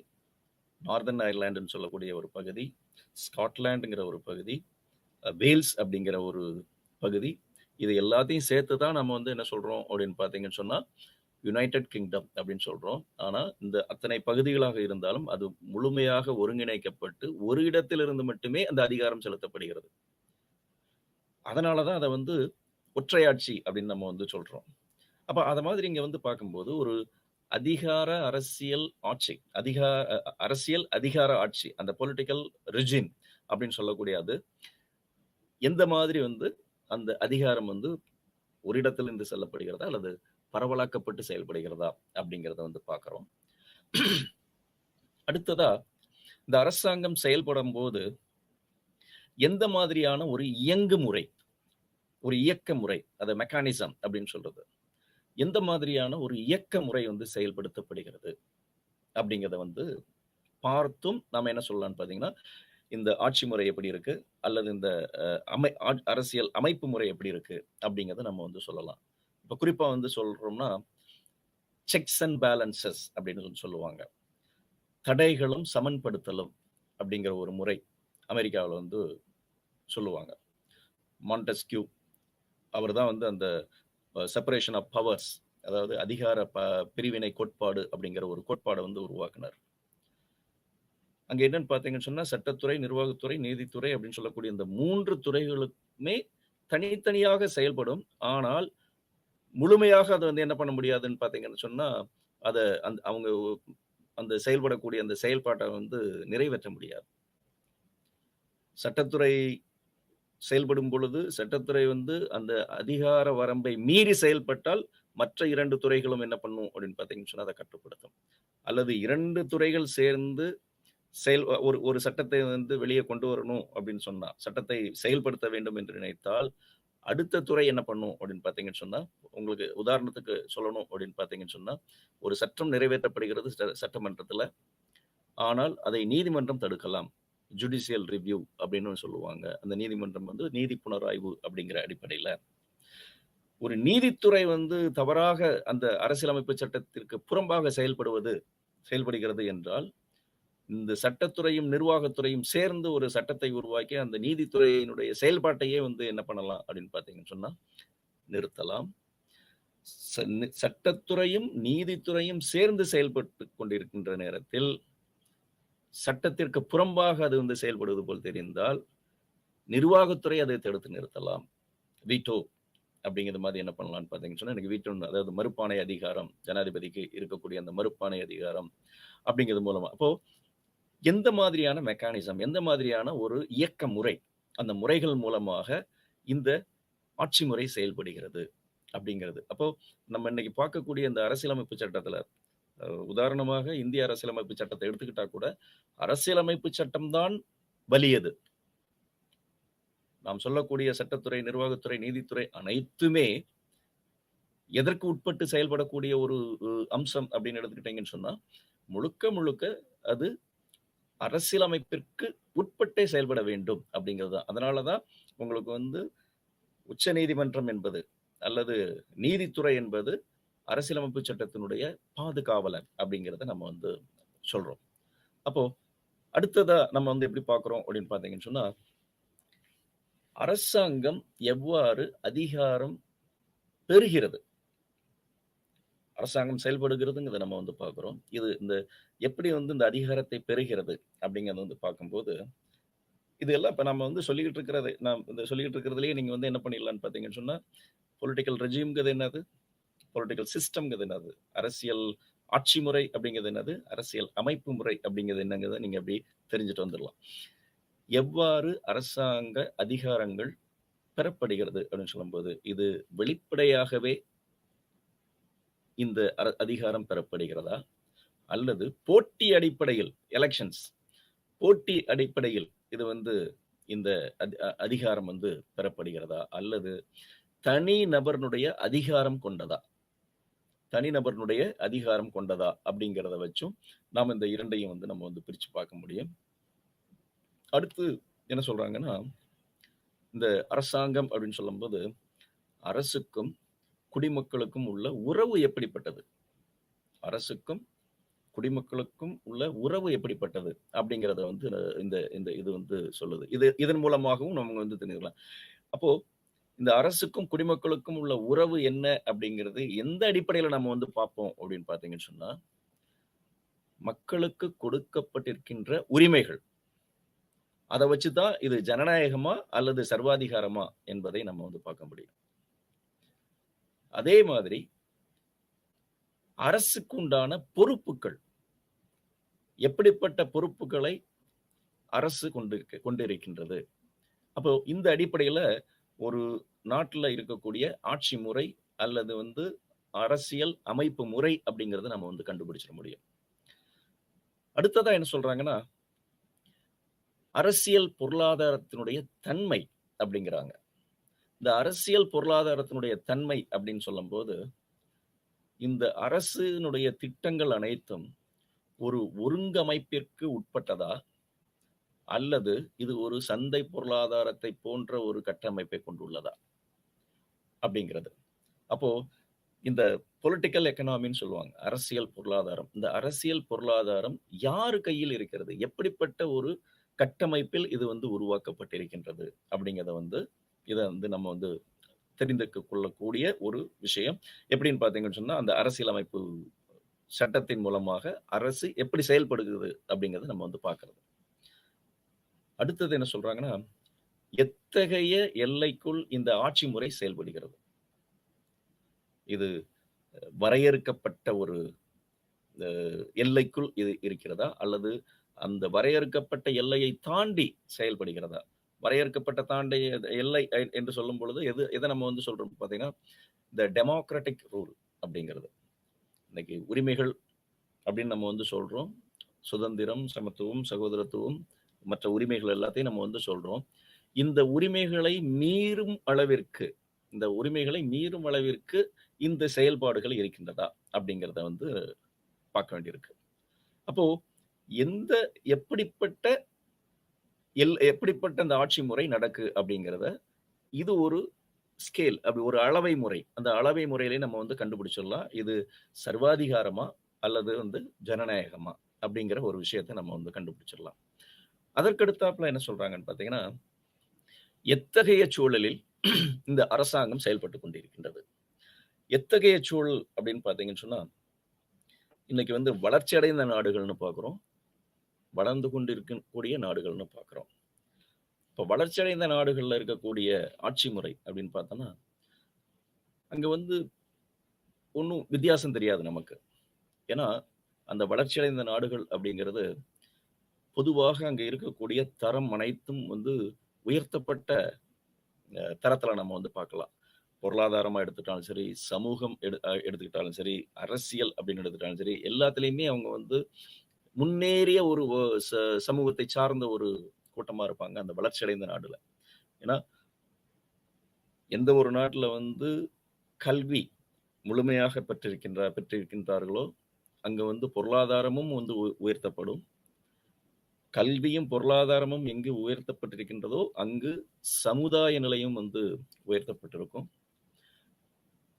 நார்தர்ன் அயர்லாண்டுன்னு சொல்லக்கூடிய ஒரு பகுதி, ஸ்காட்லாண்டுங்கிற ஒரு பகுதி, வேல்ஸ் அப்படிங்கிற ஒரு பகுதி. இது எல்லாத்தையும் சேர்த்து தான் நம்ம வந்து என்ன சொல்றோம் அப்படின்னு பார்த்தீங்கன்னு சொன்னா, யுனைடெட் கிங்டம் அப்படின்னு சொல்றோம். ஆனா இந்த அத்தனை பகுதிகளாக இருந்தாலும் அது முழுமையாக ஒருங்கிணைக்கப்பட்டு ஒரு இடத்திலிருந்து மட்டுமே அந்த அதிகாரம் செலுத்தப்படுகிறது. அதனால தான் அத வந்து ஒற்றையாட்சி அப்படின்னு நம்ம வந்து சொல்றோம். அப்ப அத மாதிரி இங்க வந்து பார்க்கும்போது ஒரு அதிகார அரசியல் ஆட்சி, அரசியல் அதிகார ஆட்சி, அந்த பொலிட்டிக்கல் ரெஜிம் அப்படின்னு சொல்லக்கூடிய அது எந்த மாதிரி வந்து அந்த அதிகாரம் வந்து ஒரு இடத்திலிருந்து செல்லப்படுகிறதா அல்லது பரவலாக்கப்பட்டு செயல்படுகிறதா அப்படிங்கிறத வந்து பார்க்கிறோம். அடுத்ததா இந்த அரசாங்கம் செயல்படும் போது எந்த மாதிரியான ஒரு இயங்குமுறை, ஒரு இயக்க முறை, அத மெக்கானிசம் அப்படின்னு சொல்றது. எந்த மாதிரியான ஒரு இயக்க முறை வந்து செயல்படுத்தப்படுகிறது அப்படிங்கிறத வந்து பார்த்தும் நாம என்ன சொல்லலாம்னு பார்த்தீங்கன்னா, இந்த ஆட்சி முறை எப்படி இருக்கு? அல்லது இந்த அரசியல் அமைப்பு முறை எப்படி இருக்கு? அப்படிங்கிறத நம்ம வந்து சொல்லலாம். இப்ப குறிப்பா வந்து சொல்றோம்னா, செக்ஸ் அண்ட் பேலன்சஸ் அப்படின்னு சொல்லுவாங்க. தடைகளும் சமன்படுத்தலும் அப்படிங்கிற ஒரு முறை அமெரிக்காவுல வந்து சொல்லுவாங்க. மான்டெஸ்கியூ அவர் தான் வந்து அந்த செப்பரேஷன் ஆஃப் பவர்ஸ், அதாவது அதிகார பிரிவினை கோட்பாடு அப்படிங்கிற ஒரு கோட்பாட வந்து உருவாக்குனார். அங்க என்னன்னு பார்த்தீங்கன்னு சொன்னா, சட்டத்துறை, நிர்வாகத்துறை, நீதித்துறை அப்படின்னு சொல்லக்கூடிய இந்த 3 துறைகளுமே தனித்தனியாக செயல்படும். ஆனால் முழுமையாக அத வந்து என்ன பண்ண முடியாதுன்னு பார்த்தீங்கன்னு சொன்னா, அத அவங்க அந்த செயல்படக்கூடிய அந்த செயல்பாட்ட வந்து நிறைவேற்ற முடியாது. சட்டத்துறை செயல்படும் பொழுது, சட்டத்துறை வந்து அந்த அதிகார வரம்பை மீறி செயல்பட்டால், மற்ற 2 துறைகளும் என்ன பண்ணும் அப்படின்னு பார்த்தீங்கன்னு சொன்னா, அத கட்டுப்படுத்தும். அல்லது 2 துறைகள் சேர்ந்து ஒரு சட்டத்தை வந்து வெளியே கொண்டு வரணும் அப்படின்னு சொன்னா, சட்டத்தை செயல்படுத்த வேண்டும் என்று நினைத்தால், அடுத்த துறை என்ன பண்ணும் அப்படின்னு பார்த்தீங்கன்னு சொன்னா, உங்களுக்கு உதாரணத்துக்கு சொல்லணும் அப்படின்னு பார்த்தீங்கன்னு சொன்னா, ஒரு சட்டம் நிறைவேற்றப்படுகிறது சட்டமன்றத்துல. ஆனால் அதை நீதிமன்றம் தடுக்கலாம். ஜுடிஷியல் ரிவ்யூ அப்படின்னு சொல்லுவாங்க. அந்த நீதிமன்றம் வந்து நீதி புனராய்வு அப்படிங்கிற அடிப்படையில. ஒரு நீதித்துறை தவறாக அந்த அரசியலமைப்பு சட்டத்திற்கு புறம்பாக செயல்படுகிறது என்றால், இந்த சட்டத்துறையும், நிர்வாகத்துறையும் சேர்ந்து ஒரு சட்டத்தை உருவாக்கி, அந்த நீதித்துறையினுடைய செயல்பாட்டையே என்ன பண்ணலாம் அப்படின்னு பார்த்தீங்கன்னு சொன்னா, நிறுத்தலாம். சட்டத்துறையும், நீதித்துறையும் சேர்ந்து செயல்பட்டுக் கொண்டிருக்கின்ற நேரத்தில், சட்டத்திற்கு புறம்பாக அது செயல்படுவது போல் தெரிந்தால், நிர்வாகத்துறை அதை தடுத்து நிறுத்தலாம். வீட்டோ அப்படிங்கிற மாதிரி என்ன பண்ணலாம்னு பார்த்தீங்கன்னு சொன்னா, எனக்கு வீட்டோ அதாவது மறுப்பாணை அதிகாரம், ஜனாதிபதிக்கு இருக்கக்கூடிய அந்த மறுப்பாணை அதிகாரம் அப்படிங்கிறது மூலமா. அப்போ எந்த மாதிரியான மெக்கானிசம், எந்த மாதிரியான ஒரு இயக்க முறை, அந்த முறைகள் மூலமாக இந்த ஆட்சி முறை செயல்படுகிறது அப்படிங்கிறது. அப்போ நம்ம இன்னைக்கு பார்க்கக்கூடிய இந்த அரசியலமைப்பு சட்டத்துல, உதாரணமாக இந்திய அரசியலமைப்பு சட்டத்தை எடுத்துக்கிட்டா கூட, அரசியலமைப்பு சட்டம் தான் வலியது. நாம் சொல்லக்கூடிய சட்டத்துறை, நிர்வாகத்துறை, நீதித்துறை அனைத்துமே எதற்கு உட்பட்டு செயல்படக்கூடிய ஒரு அம்சம் அப்படின்னு எடுத்துக்கிட்டீங்கன்னு சொன்னா, முழுக்க முழுக்க அது அரசியலமைப்பிற்கு உட்பட்டே செயல்பட வேண்டும் அப்படிங்கிறது தான். அதனாலதான் உங்களுக்கு உச்ச நீதிமன்றம் என்பது அல்லது நீதித்துறை என்பது அரசியலமைப்பு சட்டத்தினுடைய பாதுகாவலர் அப்படிங்கிறத நம்ம சொல்றோம். அப்போ அடுத்ததா நம்ம எப்படி பார்க்கிறோம் அப்படின்னு பார்த்தீங்கன்னு சொன்னா, அரசாங்கம் எவ்வாறு அதிகாரம் பெறுகிறது, அரசாங்கம் செயல்படுகிறதுங்கிறத நம்ம பார்க்கிறோம். இது எப்படி இந்த அதிகாரத்தை பெறுகிறது அப்படிங்கிறத பார்க்கும்போது, இது எல்லாம் இப்ப நம்ம சொல்லிக்கிட்டு இருக்கிறது, நான் சொல்லிக்கிட்டு இருக்கிறதுலயே நீங்க என்ன பண்ணிடலாம்னு பார்த்தீங்கன்னு சொன்னா, பொலிட்டிக்கல் ரெஜிம்ங்கிறது என்னது, பொலிட்டிக்கல் சிஸ்டம்ங்கிறது என்னது, அரசியல் ஆட்சி முறை அப்படிங்கிறது என்னது, அரசியல் அமைப்பு முறை அப்படிங்கிறது என்னங்கிறத நீங்க அப்படி தெரிஞ்சுட்டு வந்துடலாம். எவ்வாறு அரசாங்க அதிகாரங்கள் பெறப்படுகிறது அப்படின்னு சொல்லும்போது, இது வெளிப்படையாகவே இந்த அதிகாரம் பெறப்படுகிறதா, அல்லது போட்டி அடிப்படையில், எலெக்ஷன்ஸ் போட்டி அடிப்படையில் இது இந்த அதிகாரம் பெறப்படுகிறதா, அல்லது தனி நபர்னுடைய அதிகாரம் கொண்டதா, தனிநபர்னுடைய அதிகாரம் கொண்டதா அப்படிங்கிறத வச்சும் நாம் இந்த இரண்டையும் நம்ம பிரிச்சு பார்க்க முடியும். அடுத்து என்ன சொல்றாங்கன்னா, இந்த அரசாங்கம் அப்படின்னு சொல்லும்போது, அரசுக்கும் குடிமக்களுக்கும் உள்ள உறவு எப்படிப்பட்டது, அரசுக்கும் குடிமக்களுக்கும் உள்ள உறவு எப்படிப்பட்டது அப்படிங்கிறத இந்த இந்த இது சொல்லுது. இதன் மூலமாகவும் நம்ம தெரிஞ்சுக்கலாம். அப்போ இந்த அரசுக்கும் குடிமக்களுக்கும் உள்ள உறவு என்ன அப்படிங்கிறது எந்த அடிப்படையில நம்ம பார்ப்போம் அப்படின்னு பார்த்தீங்கன்னு சொன்னா, மக்களுக்கு கொடுக்கப்பட்டிருக்கின்ற உரிமைகள், அதை வச்சுதான் இது ஜனநாயகமா அல்லது சர்வாதிகாரமா என்பதை நம்ம பார்க்க முடியும். அதே மாதிரி அரசுக்கு உண்டான பொறுப்புகள், எப்படிப்பட்ட பொறுப்புகளை அரசு கொண்டிருக்கின்றது. அப்போ இந்த அடிப்படையில ஒரு நாட்டுல இருக்கக்கூடிய ஆட்சி முறை அல்லது அரசியல் அமைப்பு முறை அப்படிங்கறத நம்ம கண்டுபிடிச்சிட முடியும். அடுத்ததா என்ன சொல்றாங்கன்னா, அரசியல் பொருளாதாரத்தினுடைய தன்மை அப்படிங்கிறாங்க. இந்த அரசியல் பொருளாதாரத்தினுடைய தன்மை அப்படின்னு சொல்லும்போது, இந்த அரசினுடைய திட்டங்கள் அனைத்தும் ஒரு ஒருங்கமைப்பிற்கு உட்பட்டதா, அல்லது இது ஒரு சந்தை பொருளாதாரத்தை போன்ற ஒரு கட்டமைப்பை கொண்டுள்ளதா அப்படிங்கிறது. அப்போ இந்த பொலிட்டிக்கல் எக்கனாமின்னு சொல்லுவாங்க, அரசியல் பொருளாதாரம். இந்த அரசியல் பொருளாதாரம் யாரு கையில் இருக்கிறது, எப்படிப்பட்ட ஒரு கட்டமைப்பில் இது உருவாக்கப்பட்டிருக்கின்றது அப்படிங்கிறத இதை நம்ம தெரிந்து கொள்ளக்கூடிய ஒரு விஷயம். எப்படின்னு பார்த்தீங்கன்னு சொன்னா, அந்த அரசியலமைப்பு சட்டத்தின் மூலமாக அரசு எப்படி செயல்படுகிறது அப்படிங்கிறத நம்ம பார்க்கிறது. அடுத்தது என்ன சொல்றாங்கன்னா, எத்தகைய எல்லைக்குள் இந்த ஆட்சி முறை செயல்படுகிறது, இது வரையறுக்கப்பட்ட ஒரு எல்லைக்குள் இது இருக்கிறதா, அல்லது அந்த வரையறுக்கப்பட்ட எல்லையை தாண்டி செயல்படுகிறதா. வரையறுக்கப்பட்ட தாண்டி எல்லை என்று சொல்லும் பொழுது எதை நம்ம சொல்றோம் பார்த்தீங்கன்னா, இந்த டெமோக்ராட்டிக் ரூல் அப்படிங்கிறது. இன்னைக்கு உரிமைகள் அப்படின்னு நம்ம சொல்றோம், சுதந்திரம், சமத்துவம், சகோதரத்துவம், மற்ற உரிமைகள் எல்லாத்தையும் நம்ம சொல்றோம். இந்த உரிமைகளை மீறும் அளவிற்கு இந்த செயல்பாடுகள் இருக்கின்றதா அப்படிங்கிறத பார்க்க வேண்டியிருக்கு. அப்போ எப்படிப்பட்ட அந்த ஆட்சி முறை நடக்கு அப்படிங்கிறத இது ஒரு ஸ்கேல் அப்படி ஒரு அளவை முறை. அந்த அளவை முறையிலே நம்ம வந்து கண்டுபிடிச்சிடலாம். இது சர்வாதிகாரமா அல்லது வந்து ஜனநாயகமா? அப்படிங்கிற ஒரு விஷயத்த நம்ம வந்து கண்டுபிடிச்சிடலாம். அதற்கடுத்தாப்புல என்ன சொல்றாங்கன்னு பார்த்தீங்கன்னா, எத்தகைய சூழலில் இந்த அரசாங்கம் செயல்பட்டுக் கொண்டிருக்கின்றது? எத்தகைய சூழல் அப்படின்னு பார்த்தீங்கன்னு சொன்னா, இன்னைக்கு வந்து வளர்ச்சி அடைந்த நாடுகள்னு பார்க்கிறோம். வளர்ந்து கொண்டிருக்கக்கூடிய நாடுகள்னு பார்க்கிறோம். இப்ப வளர்ச்சி அடைந்த நாடுகள்ல இருக்கக்கூடிய ஆட்சி முறை அப்படின்னு பார்த்தோம்னா, அங்க வந்து ஒண்ணும் வித்தியாசம் தெரியாது நமக்கு. ஏன்னா, அந்த வளர்ச்சி அடைந்த நாடுகள் அப்படிங்கிறது, பொதுவாக அங்க இருக்கக்கூடிய தரம் அனைத்தும் வந்து உயர்த்தப்பட்ட தரத்தில நம்ம வந்து பார்க்கலாம். பொருளாதாரமா எடுத்துட்டாலும் சரி, சமூகம் எடுத்துக்கிட்டாலும் சரி, அரசியல் அப்படின்னு எடுத்துக்கிட்டாலும் சரி, எல்லாத்துலயுமே அவங்க வந்து முன்னேறிய ஒரு சமூகத்தை சார்ந்த ஒரு கூட்டமா இருப்பாங்க, அந்த வளர்ச்சி அடைந்த நாடுல. ஏன்னா, எந்த ஒரு நாட்டுல வந்து கல்வி முழுமையாக பெற்றிருக்கின்றார்களோ, அங்க வந்து பொருளாதாரமும் வந்து உயர்த்தப்படும். கல்வியும், பொருளாதாரமும் எங்கு உயர்த்தப்பட்டிருக்கின்றதோ, அங்கு சமுதாய நிலையும் வந்து உயர்த்தப்பட்டிருக்கும்.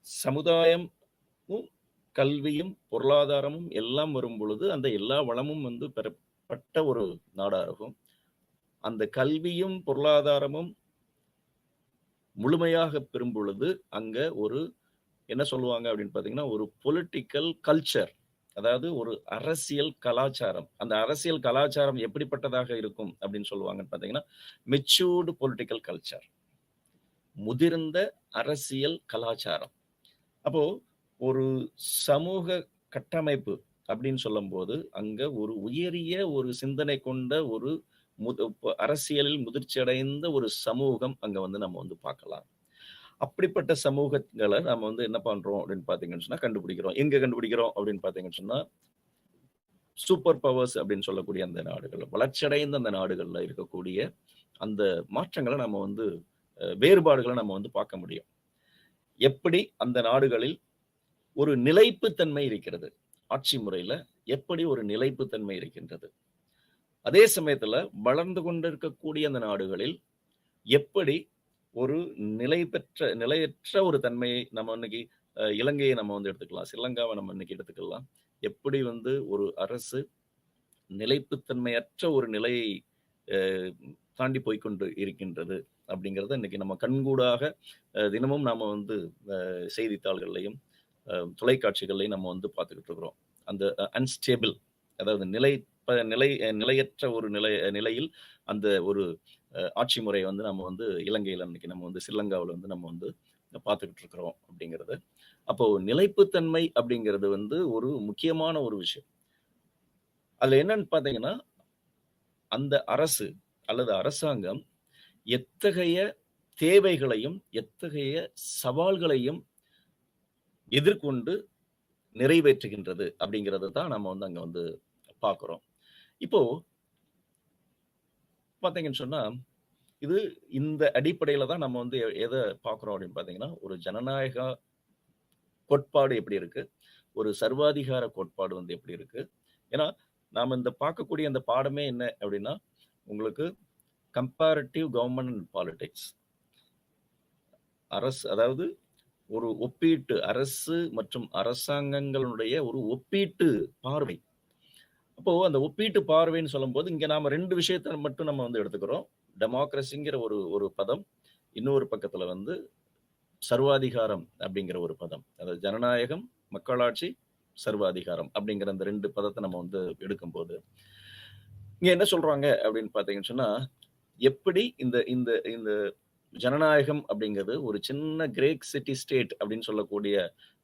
சமுதாயமும், கல்வியும், பொருளாதாரமும் எல்லாம் வரும்பொழுது, அந்த எல்லா வளமும் வந்து பெறப்பட்ட ஒரு நாடா இருக்கும். அந்த கல்வியும், பொருளாதாரமும் முழுமையாக பெறும் பொழுது, அங்க ஒரு என்ன சொல்லுவாங்க அப்படின்னு பார்த்தீங்கன்னா, ஒரு பொலிட்டிக்கல் கல்ச்சர். அதாவது ஒரு அரசியல் கலாச்சாரம். அந்த அரசியல் கலாச்சாரம் எப்படிப்பட்டதாக இருக்கும் அப்படின்னு சொல்லுவாங்கன்னு பார்த்தீங்கன்னா, மெச்சூர்டு பொலிட்டிக்கல் கல்ச்சர். முதிர்ந்த அரசியல் கலாச்சாரம். அப்போ ஒரு சமூக கட்டமைப்பு அப்படின்னு சொல்லும்போது, அங்க ஒரு உயரிய ஒரு சிந்தனை கொண்ட ஒரு அரசியலில் முதிர்ச்சி அடைந்த ஒரு சமூகம் அங்க வந்து நம்ம வந்து பார்க்கலாம். அப்படிப்பட்ட சமூகங்கள நம்ம வந்து என்ன பண்றோம் அப்படின்னு பார்த்தீங்கன்னு சொன்னா கண்டுபிடிக்கிறோம். எங்க கண்டுபிடிக்கிறோம் அப்படின்னு பார்த்தீங்கன்னு சொன்னா, சூப்பர் பவர்ஸ் அப்படின்னு சொல்லக்கூடிய அந்த நாடுகள், வளர்ச்சியடைந்த அந்த நாடுகள்ல இருக்கக்கூடிய அந்த மாற்றங்கள நம்ம வந்து வேறுபாடுகள நம்ம வந்து பார்க்க முடியும். எப்படி அந்த நாடுகளில் ஒரு நிலைப்புத்தன்மை இருக்கிறது. ஆட்சி முறையில எப்படி ஒரு நிலைப்புத்தன்மை இருக்கின்றது. அதே சமயத்துல வளர்ந்து கொண்டிருக்கக்கூடிய அந்த நாடுகளில் எப்படி ஒரு நிலையற்ற ஒரு தன்மையை நம்ம இன்னைக்கு இலங்கையை நம்ம வந்து எடுத்துக்கலாம். ஸ்ரீலங்காவை நம்ம இன்னைக்கு எடுத்துக்கலாம். எப்படி வந்து ஒரு அரசு நிலைப்புத்தன்மையற்ற ஒரு நிலையை தாண்டி போய்க்கொண்டு இருக்கின்றது அப்படிங்கிறத இன்னைக்கு நம்ம கண்கூடாக தினமும் நாம வந்து செய்தித்தாள்கள்லையும் தொலைக்காட்சிகள்லையும் நம்ம வந்து பார்த்துக்கிட்டு இருக்கிறோம். அந்த அன்ஸ்டேபிள், அதாவது நிலையற்ற ஒரு நிலையில் அந்த ஒரு ஆட்சி முறையை வந்து நம்ம வந்து இலங்கையில் இன்னைக்கு நம்ம வந்து ஸ்ரீலங்காவில் வந்து நம்ம வந்து பார்த்துக்கிட்டு இருக்கிறோம் அப்படிங்கிறது. அப்போ நிலைப்புத்தன்மை அப்படிங்கிறது வந்து ஒரு முக்கியமான ஒரு விஷயம். அதுல என்னன்னு பார்த்தீங்கன்னா, அந்த அரசு அல்லது அரசாங்கம் எத்தகைய தேவைகளையும், எத்தகைய சவால்களையும் எதிர்கொண்டு நிறைவேற்றுகின்றது அப்படிங்கிறது தான் நம்ம வந்து அங்க வந்து பார்க்கிறோம். இப்போ பார்த்தீங்கன்னு சொன்னா, இது இந்த அடிப்படையில தான் நம்ம வந்து எத பார்க்கிறோம் அப்படின்னு பார்த்தீங்கன்னா, ஒரு ஜனநாயக கோட்பாடு எப்படி இருக்கு? ஒரு சர்வாதிகார கோட்பாடு வந்து எப்படி இருக்கு? ஏன்னா, நாம இந்த பார்க்கக்கூடிய அந்த பாடமே என்ன அப்படின்னா, உங்களுக்கு கம்பேரிட்டிவ் கவர்ன்மென்ட் அண்ட் பாலிடிக்ஸ். அதாவது ஒரு ஒப்பீட்டு அரசு மற்றும் அரசாங்கங்களுடைய ஒரு ஒப்பீட்டு பார்வை. அப்போ அந்த ஒப்பீட்டு பார்வைன்னு சொல்லும்போது, இங்க நாம 2 விஷயத்த மட்டும் நம்ம வந்து எடுத்துக்கிறோம். டெமோக்ரஸிங்கிற ஒரு ஒரு பதம். இன்னொரு பக்கத்துல வந்து சர்வாதிகாரம் அப்படிங்கிற ஒரு பதம். அதாவது ஜனநாயகம், மக்களாட்சி, சர்வாதிகாரம் அப்படிங்கிற அந்த 2 பதத்த நம்ம வந்து எடுக்கும்போது, இங்க என்ன சொல்றாங்க அப்படின்னு பார்த்தீங்கன்னு சொன்னா, எப்படி இந்த இந்த இந்த ஜனநாயகம் அப்படிங்கிறது ஒரு சின்ன கிரேக் சிட்டி ஸ்டேட் அப்படின்னு சொல்லக்கூடிய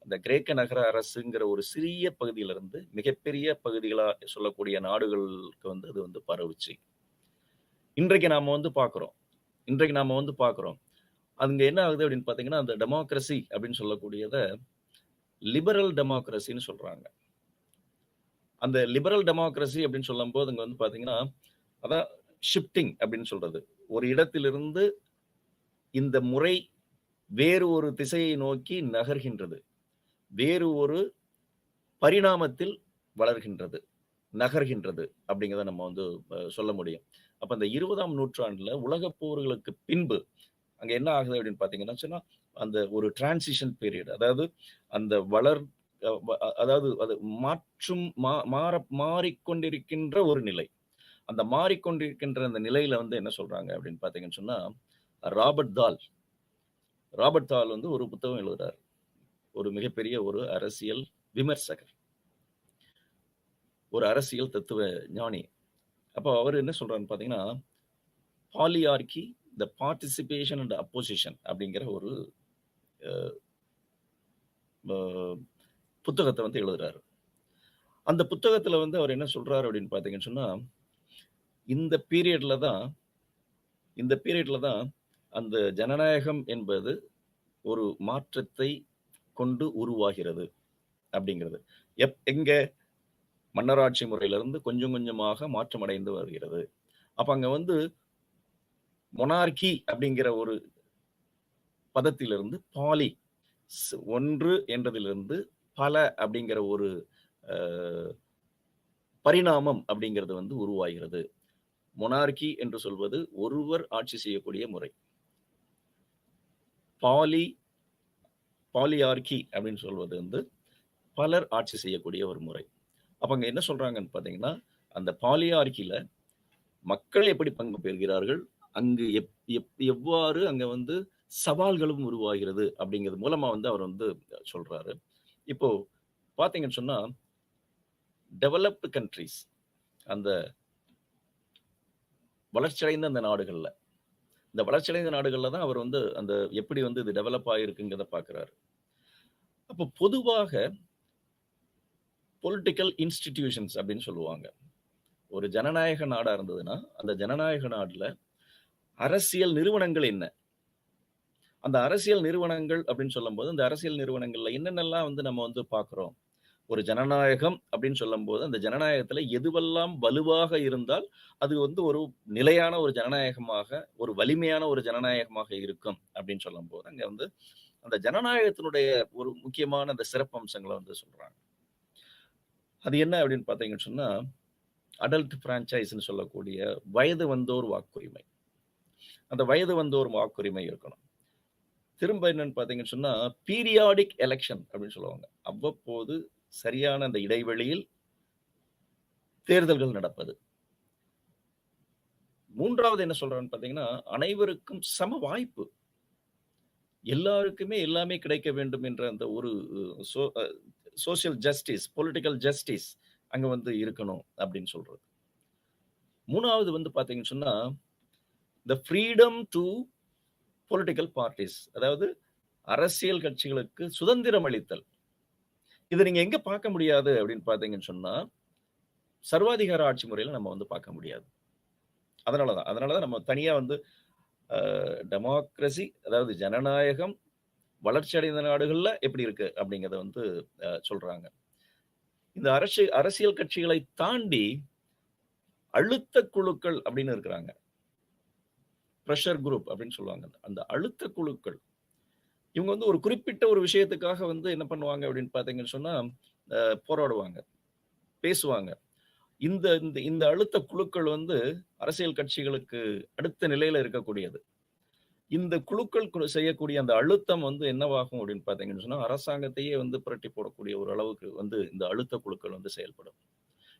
அந்த கிரேக்க நகர அரசுங்கிற ஒரு சிறிய பகுதியிலிருந்து மிகப்பெரிய பகுதிகளா சொல்லக்கூடிய நாடுகளுக்கு வந்து அது வந்து பரவுச்சு. இன்றைக்கு நாம வந்து பார்க்கிறோம். அங்க என்ன ஆகுது அப்படின்னு பார்த்தீங்கன்னா, அந்த டெமோக்ரசி அப்படின்னு சொல்லக்கூடியத லிபரல் டெமோக்ரசின்னு சொல்றாங்க. அந்த லிபரல் டெமோக்ரசி அப்படின்னு சொல்லும்போது அங்க வந்து பார்த்தீங்கன்னா, அதான் ஷிஃப்டிங் அப்படின்னு சொல்றது. ஒரு இடத்திலிருந்து இந்த முறை வேறு ஒரு திசையை நோக்கி நகர்கின்றது. வேறு ஒரு பரிணாமத்தில் வளர்கின்றது, நகர்கின்றது அப்படிங்கிறத நம்ம வந்து சொல்ல முடியும். அப்ப அந்த 20ஆம் நூற்றாண்டுல உலகப் போர்களுக்கு பின்பு அங்க என்ன ஆகுது அப்படின்னு பார்த்தீங்கன்னா சொன்னா, அந்த ஒரு டிரான்சிஷன் பீரியட், அதாவது அந்த வளர் அதாவது அது மாறிக்கொண்டிருக்கின்ற ஒரு நிலை. அந்த மாறிக்கொண்டிருக்கின்ற அந்த நிலையில வந்து என்ன சொல்றாங்க அப்படின்னு பார்த்தீங்கன்னு சொன்னா, ராபர்ட் தால் ராபர்ட் தால் வந்து ஒரு புத்தகம் எழுதுறாரு. ஒரு மிகப்பெரிய ஒரு அரசியல் விமர்சகர். ஒரு அரசியல் தத்துவ ஞானி. அப்போ அவர் என்ன சொல்றாருன்னு பார்த்தீங்கன்னா, பாலியார்கி, த பார்ட்டிசிபேஷன் அண்ட் அப்போசிஷன் அப்படிங்கிற ஒரு அ புத்தகத்த வந்து எழுதுறாரு. அந்த புத்தகத்துல வந்து அவர் என்ன சொல்றாரு அப்படின்னு பார்த்தீங்கன்னு சொன்னா, இந்த பீரியட்ல தான் இந்த பீரியட்ல தான் அந்த ஜனநாயகம் என்பது ஒரு மாற்றத்தை கொண்டு உருவாகிறது அப்படிங்கிறது. எங்க மன்னராட்சி முறையிலிருந்து கொஞ்சம் கொஞ்சமாக மாற்றமடைந்து வருகிறது. அப்ப அங்க வந்து மொனார்கி அப்படிங்கிற ஒரு பதத்திலிருந்து பாலி ஒன்று என்றதிலிருந்து பல அப்படிங்கிற ஒரு பரிணாமம் அப்படிங்கிறது வந்து உருவாகிறது. மொனார்கி என்று சொல்வது ஒருவர் ஆட்சி செய்யக்கூடிய முறை. பாலியார்கி அப்படின்னு சொல்வது வந்து பலர் ஆட்சி செய்யக்கூடிய ஒரு முறை. அப்ப அங்க என்ன சொல்றாங்கன்னு பார்த்தீங்கன்னா, அந்த பாலியார்கில மக்கள் எப்படி பங்கு பெறுகிறார்கள், அங்கு எவ்வாறு அங்க வந்து சவால்களும் உருவாகிறது அப்படிங்கிறது மூலமா வந்து அவர் வந்து சொல்றாரு. இப்போ பார்த்தீங்கன்னு சொன்னா, டெவலப்டு கண்ட்ரீஸ், அந்த வளர்ச்சியடைந்த அந்த நாடுகள்ல, இந்த வளர்ச்சியடைந்த நாடுகள்ல தான் அவர் வந்து அந்த எப்படி வந்து இது டெவலப் ஆகியிருக்குங்கிறத பார்க்கிறாரு. அப்போ பொதுவாக பொலிட்டிக்கல் இன்ஸ்டிடியூஷன்ஸ் அப்படின்னு சொல்லுவாங்க. ஒரு ஜனநாயக நாடா இருந்ததுன்னா, அந்த ஜனநாயக நாடுல அரசியல் நிறுவனங்கள் என்ன? அந்த அரசியல் நிறுவனங்கள் அப்படின்னு சொல்லும்போது, அந்த அரசியல் நிறுவனங்கள்ல என்னென்னலாம் வந்து நம்ம வந்து பார்க்கிறோம். ஒரு ஜனநாயகம் அப்படின்னு சொல்லும்போது, அந்த ஜனநாயகத்துல எதுவெல்லாம் வலுவாக இருந்தால், அது வந்து ஒரு நிலையான ஒரு ஜனநாயகமாக, ஒரு வலிமையான ஒரு ஜனநாயகமாக இருக்கும் அப்படின்னு சொல்லும்போது, அங்க வந்து அந்த ஜனநாயகத்தினுடைய ஒரு முக்கியமான அந்த சிறப்பம்சங்கள வந்து சொல்றாங்க. அது என்ன அப்படின்னு பார்த்தீங்கன்னு சொன்னா, அடல்ட் பிரான்சைஸ்ன்னு சொல்லக்கூடிய வயது வந்தோர் வாக்குரிமை. அந்த வயது வந்தோர் வாக்குரிமை இருக்கணும். திரும்ப என்னன்னு பார்த்தீங்கன்னு சொன்னா, பீரியாடிக் எலக்ஷன் அப்படின்னு சொல்லுவாங்க. அவ்வப்போது சரியான அந்த இடைவெளியில் தேர்தல்கள் நடப்பது. 3வது என்ன சொல்றான்னு பார்த்தீங்கன்னா, அனைவருக்கும் சம வாய்ப்பு. எல்லாருக்குமே எல்லாமே கிடைக்க வேண்டும் என்ற அந்த ஒரு சோ அ சோசியல் ஜஸ்டிஸ், பொலிட்டிக்கல் ஜஸ்டிஸ் அங்க வந்து இருக்கணும் அப்படின்னு சொல்றது. 3வது வந்து பார்த்தீங்கன்னு சொன்னா, த ஃப்ரீடம் டூ பொலிட்டிக்கல் பார்ட்டீஸ், அதாவது அரசியல் கட்சிகளுக்கு சுதந்திரம் அளித்தல். இத நீங்க எங்க பார்க்க முடியாது அப்படின்னு பார்த்தீங்கன்னு சொன்னா, சர்வாதிகார ஆட்சி முறையில நம்ம வந்து பார்க்க முடியாது. அதனால தான் நம்ம தனியா வந்து டெமோக்ரசி, அதாவது ஜனநாயகம் வளர்ச்சி அடைந்த நாடுகள்ல எப்படி இருக்கு அப்படிங்கிறத வந்து சொல்றாங்க. இந்த அரசியல் கட்சிகளை தாண்டி அழுத்த குழுக்கள் அப்படின்னு இருக்கிறாங்க. பிரஷர் குரூப் அப்படின்னு சொல்லுவாங்க. அந்த அழுத்த குழுக்கள் இவங்க வந்து ஒரு குறிப்பிட்ட ஒரு விஷயத்துக்காக வந்து என்ன பண்ணுவாங்க அப்படின்னு பார்த்தீங்கன்னு சொன்னா, போராடுவாங்க, பேசுவாங்க. இந்த இந்த இந்த அழுத்த குழுக்கள் வந்து அரசியல் கட்சிகளுக்கு அடுத்த நிலையில இருக்கக்கூடியது. இந்த குழுக்கள் செய்யக்கூடிய அந்த அழுத்தம் வந்து என்னவாகும் அப்படின்னு பார்த்தீங்கன்னு சொன்னா, அரசாங்கத்தையே வந்து புரட்டி போடக்கூடிய ஒரு அளவுக்கு வந்து இந்த அழுத்த குழுக்கள் வந்து செயல்படும்.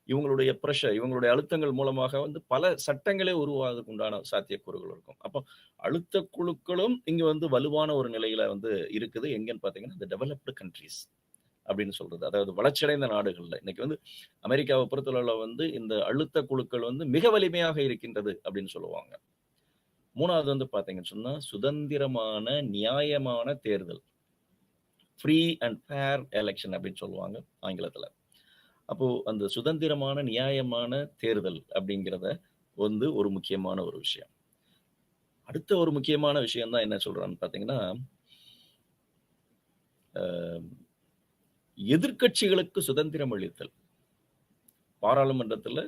இவங்களுடைய பிரஷர், இவங்களுடைய அழுத்தங்கள் மூலமாக வந்து பல சட்டங்களே உருவாவதற்கு உண்டான சாத்தியக்கூறுகள் இருக்கும். அப்போ அழுத்த குழுக்களும் இங்க வந்து வலுவான ஒரு நிலையில வந்து இருக்குது. எங்கன்னு பார்த்தீங்கன்னா, இந்த டெவலப்டு கண்ட்ரீஸ் அப்படின்னு சொல்றது. அதாவது வளர்ச்சியடைந்த நாடுகள்ல. இன்னைக்கு வந்து அமெரிக்காவை பொறுத்தளவுல வந்து இந்த அழுத்த குழுக்கள் வந்து மிக வலிமையாக இருக்கின்றது அப்படின்னு சொல்லுவாங்க. 3வது வந்து பார்த்தீங்கன்னு சொன்னா, சுதந்திரமான, நியாயமான தேர்தல். ஃப்ரீ அண்ட் ஃபேர் எலக்ஷன் அப்படின்னு சொல்லுவாங்க ஆங்கிலத்துல. அப்போ அந்த சுதந்திரமான, நியாயமான தேர்தல் அப்படிங்கிறத வந்து ஒரு முக்கியமான ஒரு விஷயம். அடுத்த ஒரு முக்கியமான விஷயம் தான் என்ன சொல்றான்னு பார்த்தீங்கன்னா, எதிர்க்கட்சிகளுக்கு சுதந்திரம் அளித்தல். பாராளுமன்றத்துல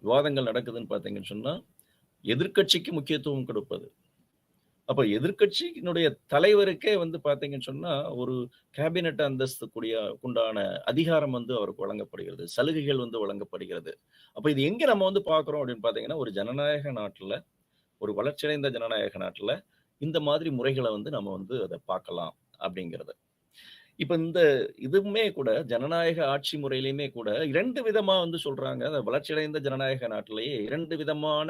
விவாதங்கள் நடக்குதுன்னு பார்த்தீங்கன்னு சொன்னா, எதிர்க்கட்சிக்கு முக்கியத்துவம் கொடுப்பது. அப்ப எதிர்க்கட்சியினுடைய தலைவருக்கே வந்து பார்த்தீங்கன்னு சொன்னா, ஒரு கேபினட் அந்தஸ்து உண்டான அதிகாரம் வந்து அவருக்கு வழங்கப்படுகிறது. சலுகைகள் வந்து வழங்கப்படுகிறது. அப்ப இது எங்க நம்ம வந்து பார்க்கிறோம் அப்படின்னு பார்த்தீங்கன்னா, ஒரு ஜனநாயக நாட்டுல, ஒரு வளர்ச்சியடைந்த ஜனநாயக நாட்டுல, இந்த மாதிரி முறைகள வந்து நம்ம வந்து அத பார்க்கலாம் அப்படிங்கிறது. இப்ப இந்த இதுவுமே கூட ஜனநாயக ஆட்சி முறையிலயுமே கூட 2 விதமா வந்து சொல்றாங்க. அந்த வளர்ச்சியடைந்த ஜனநாயக நாட்டிலேயே 2 விதமான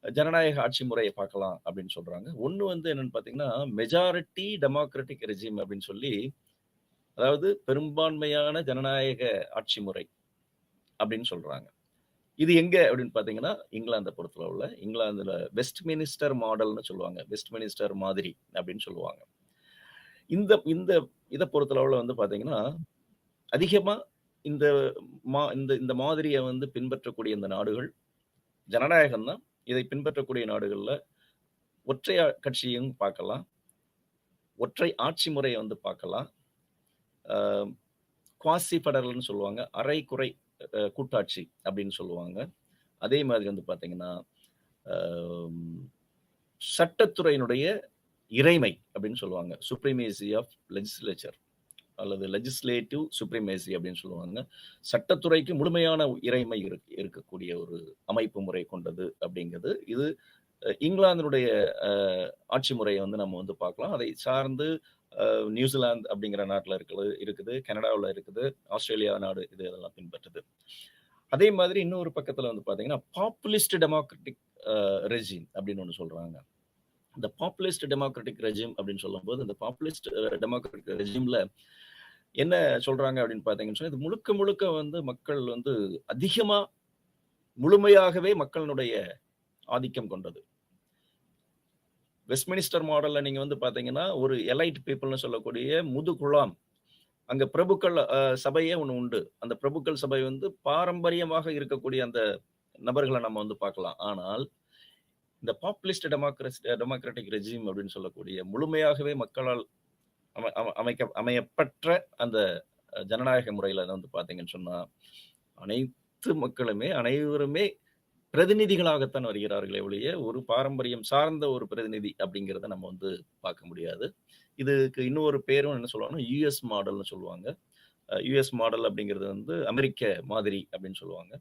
ஜனநாயக ஆட்சி முறைய பார்க்கலாம் அப்படின்னு சொல்றாங்க. ஒண்ணு வந்து என்னன்னு பார்த்தீங்கன்னா, மெஜாரிட்டி டெமோக்ராட்டிக் ரெஜிம் அப்படின்னு சொல்லி, அதாவது பெரும்பான்மையான ஜனநாயக ஆட்சி முறை அப்படின்னு சொல்றாங்க. இது எங்க அப்படின்னு பார்த்தீங்கன்னா, இங்கிலாந்த பொறுத்தளவுல, இங்கிலாந்துல வெஸ்ட்மினிஸ்டர் மாடல்ன்னு சொல்லுவாங்க. வெஸ்ட்மினிஸ்டர் மாதிரி அப்படின்னு சொல்லுவாங்க. இந்த இந்த இத பொறுத்தளவுல வந்து பார்த்தீங்கன்னா, அதிகமா இந்த இந்த இந்த மாதிரிய வந்து பின்பற்றக்கூடிய இந்த நாடுகள், ஜனநாயகம் தான். இதை பின்பற்றக்கூடிய நாடுகள்ல ஒற்றை கட்சியும் பார்க்கலாம். ஒற்றை ஆட்சி முறைய வந்து பார்க்கலாம். அ குவாசி ஃபெடரல்ன்னு சொல்லுவாங்க. அரைகுறை கூட்டாட்சி அப்படின்னு சொல்லுவாங்க. அதே மாதிரி வந்து பார்த்தீங்கன்னா, அ சட்டத்துறையினுடைய இறைமை அப்படின்னு சொல்லுவாங்க. சுப்ரீமேசி ஆஃப் லெஜிஸ்லேச்சர் அல்லது லெஜிஸ்லேட்டிவ் சுப்ரீமேசி அப்படின்னு சொல்லுவாங்க. சட்டத்துறைக்கு முழுமையான இறைமை இருக்கக்கூடிய ஒரு அமைப்பு முறை கொண்டது அப்படிங்கிறது. இது இங்கிலாந்தினுடைய அ ஆட்சி முறைய வந்து நம்ம வந்து பார்க்கலாம். அதை சார்ந்து நியூசிலாந்து அப்படிங்கிற நாட்டுல இருக்குது. கனடாவுல இருக்குது. ஆஸ்திரேலியா நாடு இது இதெல்லாம் பின்பற்றுது. அதே மாதிரி இன்னொரு பக்கத்துல வந்து பார்த்தீங்கன்னா, பாப்புலிஸ்ட் டெமோக்ராட்டிக் ரெஜிம் அப்படின்னு ஒண்ணு சொல்றாங்க. இந்த பாப்புலிஸ்ட் டெமோக்ராட்டிக் ரெஜிம் அப்படின்னு சொல்லும்போது, இந்த பாப்புலிஸ்ட் டெமோக்ராட்டிக் ரெஜிம்ல என்ன சொல்றாங்க அப்படின்னு பார்த்தீங்கன்னு சொன்னா, இது முழுக்க முழுக்க வந்து மக்கள் வந்து அதிகமா முழுமையாகவே மக்களினுடைய ஆதிக்கம் கொண்டது. வெஸ்ட்மினிஸ்டர் மாடல்ல நீங்க வந்து பார்த்தீங்கன்னா, ஒரு எலைட் பீப்பிள்ன்னு சொல்லக்கூடிய முதுகுழாம். அங்க பிரபுக்கள் சபையே ஒண்ணு உண்டு. அந்த பிரபுக்கள் சபை வந்து பாரம்பரியமாக இருக்கக்கூடிய அந்த நபர்கள நம்ம வந்து பார்க்கலாம். ஆனால், இந்த பாப்புலிஸ்ட் டெமோக்ராட்டிக் ரெஜிம் அப்படின்னு சொல்லக்கூடிய முழுமையாகவே மக்களால் அமையப்பெற்ற அந்த ஜனநாயக முறையில வந்து பார்த்தீங்கன்னு சொன்னா, அனைத்து மக்களுமே, அனைவருமே பிரதிநிதிகளாகத்தான் வருகிறார்களே ஒழிய, ஒரு பாரம்பரியம் சார்ந்த ஒரு பிரதிநிதி அப்படிங்கிறத நம்ம வந்து பார்க்க முடியாது. இதுக்கு இன்னொரு பேரும் என்ன சொல்லுவாங்கன்னா, யுஎஸ் மாடல்னு சொல்லுவாங்க. யுஎஸ் மாடல் அப்படிங்கிறது வந்து அமெரிக்க மாதிரி அப்படின்னு சொல்லுவாங்க.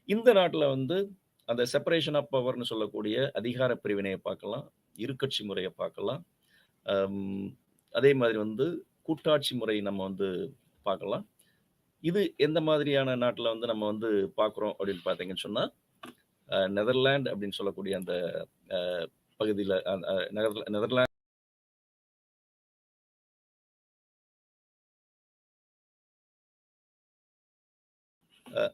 இந்த நாட்டுல வந்து அந்த செப்பரேஷன் ஆஃப் பவர்ன்னு சொல்லக்கூடிய அதிகார பிரிவினைய பார்க்கலாம். இருக்கட்சி முறைய பார்க்கலாம். அம் அதே மாதிரி வந்து கூட்டாட்சி முறை நம்ம வந்து பார்க்கலாம். இது எந்த மாதிரியான நாட்டுல வந்து நம்ம வந்து பார்க்குறோம் அப்படின்னு பார்த்தீங்கன்னு சொன்னா, நெதர்லாந்து அப்படின்னு சொல்லக்கூடிய அந்த அ பகுதியில நெதர்லாந்து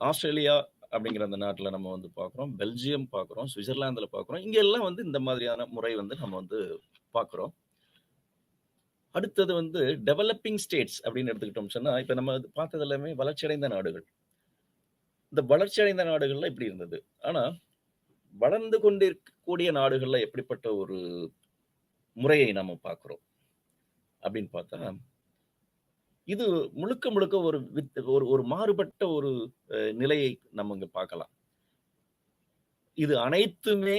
ஆஸ்திரேலியா அப்படிங்கிற அந்த நாட்டுல நம்ம வந்து பார்க்குறோம். பெல்ஜியம் பார்க்குறோம். சுவிட்சர்லாந்துல பார்க்குறோம். இங்க எல்லாம் வந்து இந்த மாதிரியான முறை வந்து நம்ம வந்து பார்க்குறோம். அடுத்தது வந்து டெவலப்பிங் ஸ்டேட்ஸ் அப்படின்னு எடுத்துக்கிட்டோம்னு சொன்னா, இப்ப நம்ம பார்த்தது எல்லாமே வளர்ச்சியடைந்த நாடுகள். இந்த வளர்ச்சியடைந்த நாடுகள்ல இப்படி இருந்தது. ஆனா, வளர்ந்து கொண்டிருக்கக்கூடிய நாடுகள்ல எப்படிப்பட்ட ஒரு முறையை நம்ம பார்க்கிறோம் அப்படின்னு பார்த்தா, இது முழுக்க முழுக்க ஒரு ஒரு ஒரு மாறுபட்ட ஒரு நிலையை நம்ம இங்க பார்க்கலாம். இது அனைத்துமே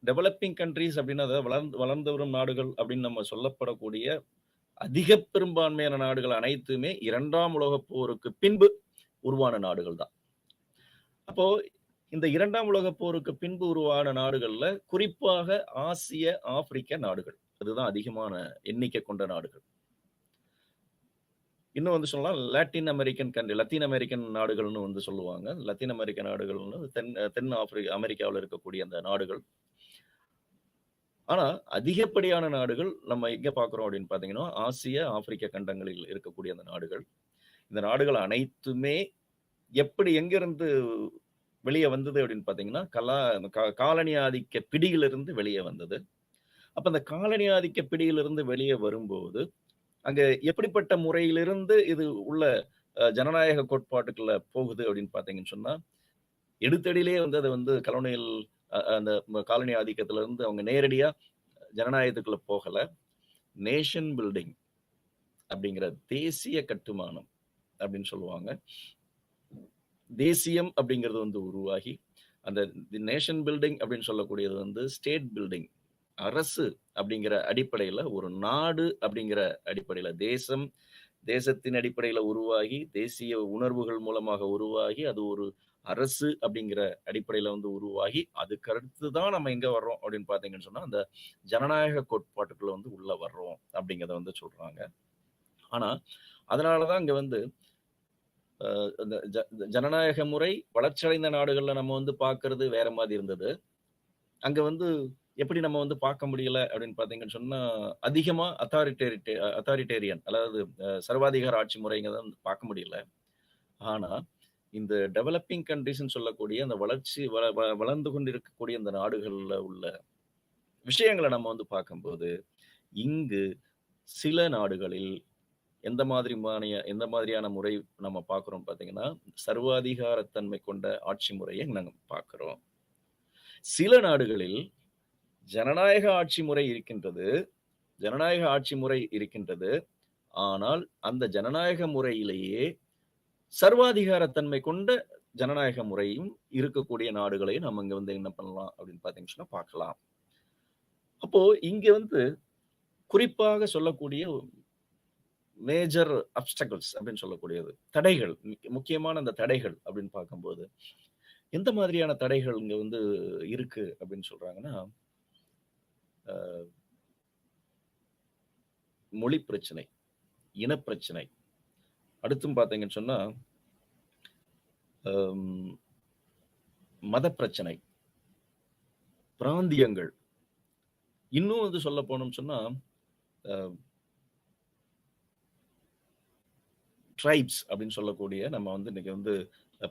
டெவலப்பிங் கண்ட்ரீஸ் அப்படின்னு அதாவது வளர்ந்து வரும் நாடுகள் அப்படின்னு நம்ம சொல்லப்படக்கூடிய அதிக பெரும்பான்மையான நாடுகள் அனைத்துமே 2ஆம் உலகப் போருக்கு பின்பு உருவான நாடுகள் தான். அப்போ இந்த 2ஆம் உலகப் போருக்கு பின்பு உருவான நாடுகள்ல குறிப்பாக ஆசிய, ஆப்பிரிக்க நாடுகள். அதுதான் அதிகமான எண்ணிக்கை கொண்ட நாடுகள். இன்னும் வந்து சொல்லலாம் லாட்டின் அமெரிக்கன் நாடுகள்னு வந்து சொல்லுவாங்க. லத்தீன் அமெரிக்க நாடுகள்னு தென் அமெரிக்காவுல இருக்கக்கூடிய அந்த நாடுகள். ஆனா, அதிகப்படியான நாடுகள் நம்ம எங்க பார்க்கிறோம் அப்படின்னு பார்த்தீங்கன்னா, ஆசிய, ஆப்பிரிக்க கண்டங்களில் இருக்கக்கூடிய அந்த நாடுகள். இந்த நாடுகள் அனைத்துமே எப்படி எங்கிருந்து வெளிய வந்தது அப்படின்னு பார்த்தீங்கன்னா, காலனி ஆதிக்க பிடியிலிருந்து வெளிய வந்தது. அப்ப அந்த காலனி ஆதிக்க பிடியிலிருந்து வெளிய வரும்போது, அங்க எப்படிப்பட்ட முறையிலிருந்து இது உள்ள ஜனநாயக கோட்பாட்டுக்குள்ள போகுது அப்படின்னு பார்த்தீங்கன்னு சொன்னா, எடுத்தடியிலேயே வந்து அத வந்து அந்த காலனி ஆதிக்கத்திலிருந்து அவங்க நேரடியா ஜனநாயகத்துக்குள்ள போகல. நேஷன் பில்டிங் அப்படிங்கிற தேசிய கட்டுமானம் அப்படின்னு சொல்லுவாங்க. தேசியம் அப்படிங்கிறது வந்து உருவாகி, அந்த நேஷன் பில்டிங் அப்படின்னு சொல்லக்கூடியது வந்து ஸ்டேட் பில்டிங். அரசு அப்படிங்கிற அடிப்படையில, ஒரு நாடு அப்படிங்கிற அடிப்படையில, தேசத்தின் அடிப்படையில உருவாகி, தேசிய உணர்வுகள் மூலமாக உருவாகி, அது ஒரு அரசு அப்படிங்கிற அடிப்படையில வந்து உருவாகி, அதுக்கு அடுத்து தான் நம்ம எங்க வர்றோம் அப்படின்னு பார்த்தீங்கன்னு சொன்னா, அந்த ஜனநாயக கோட்பாட்டுக்குள்ள வந்து உள்ள வர்றோம் அப்படிங்கிறத வந்து சொல்றாங்க. ஆனா, அதனால தான் இங்க வந்து இந்த ஜனநாயக முறை வளர்ச்சியடைந்த நாடுகள்ல நம்ம வந்து பார்க்கிறது வேற மாதிரி இருந்தது. அங்க வந்து எப்படி நம்ம வந்து பார்க்க முடியல அப்படின்னு பார்த்தீங்கன்னு சொன்னா, அதிகமா அத்தாரிட்டேரியன் அதாவது சர்வாதிகார ஆட்சி முறைங்கிறத வந்து பார்க்க முடியல. ஆனா, இந்த டெவலப்பிங் கன்ட்ரீஸ்ன்னு சொல்லக்கூடிய அந்த வளர்ச்சி வ வ வளர்ந்து கொண்டிருக்கக்கூடிய இந்த நாடுகள்ல உள்ள விஷயங்கள நம்ம வந்து பார்க்கும்போது, இங்கு சில நாடுகளில் எந்த மாதிரியான முறை நம்ம பார்க்கிறோம் பார்த்தீங்கன்னா, சர்வாதிகாரத்தன்மை கொண்ட ஆட்சி முறைய நாங்க பார்க்கிறோம். சில நாடுகளில் ஜனநாயக ஆட்சி முறை இருக்கின்றது. ஜனநாயக ஆட்சி முறை இருக்கின்றது. ஆனால், அந்த ஜனநாயக முறையிலேயே சர்வாதிகாரத்தன்மை கொண்ட ஜனநாயக முறையும் இருக்கக்கூடிய நாடுகளையும் நம்ம இங்க வந்து என்ன பண்ணலாம் அப்படின்னு பார்த்தீங்கன்னு சொன்னா பார்க்கலாம். அப்போ இங்க வந்து குறிப்பாக சொல்லக்கூடிய மேஜர் அப்ஸ்டக்கிள்ஸ் அப்படின்னு சொல்லக்கூடியது. தடைகள் முக்கியமான அந்த தடைகள் அப்படின்னு பார்க்கும்போது, எந்த மாதிரியான தடைகள் இங்க வந்து இருக்கு அப்படின்னு சொல்றாங்கன்னா, மொழி பிரச்சனை, இனப்பிரச்சனை. அடுத்தும் பார்த்தீங்கன்னு சொன்னா, அம் மத பிரச்சனை, பிராந்தியங்கள். இன்னும் வந்து சொல்ல போனோம்னு சொன்னா, அ ட்ரைப்ஸ் அப்படின்னு சொல்லக்கூடிய நம்ம வந்து இன்னைக்கு வந்து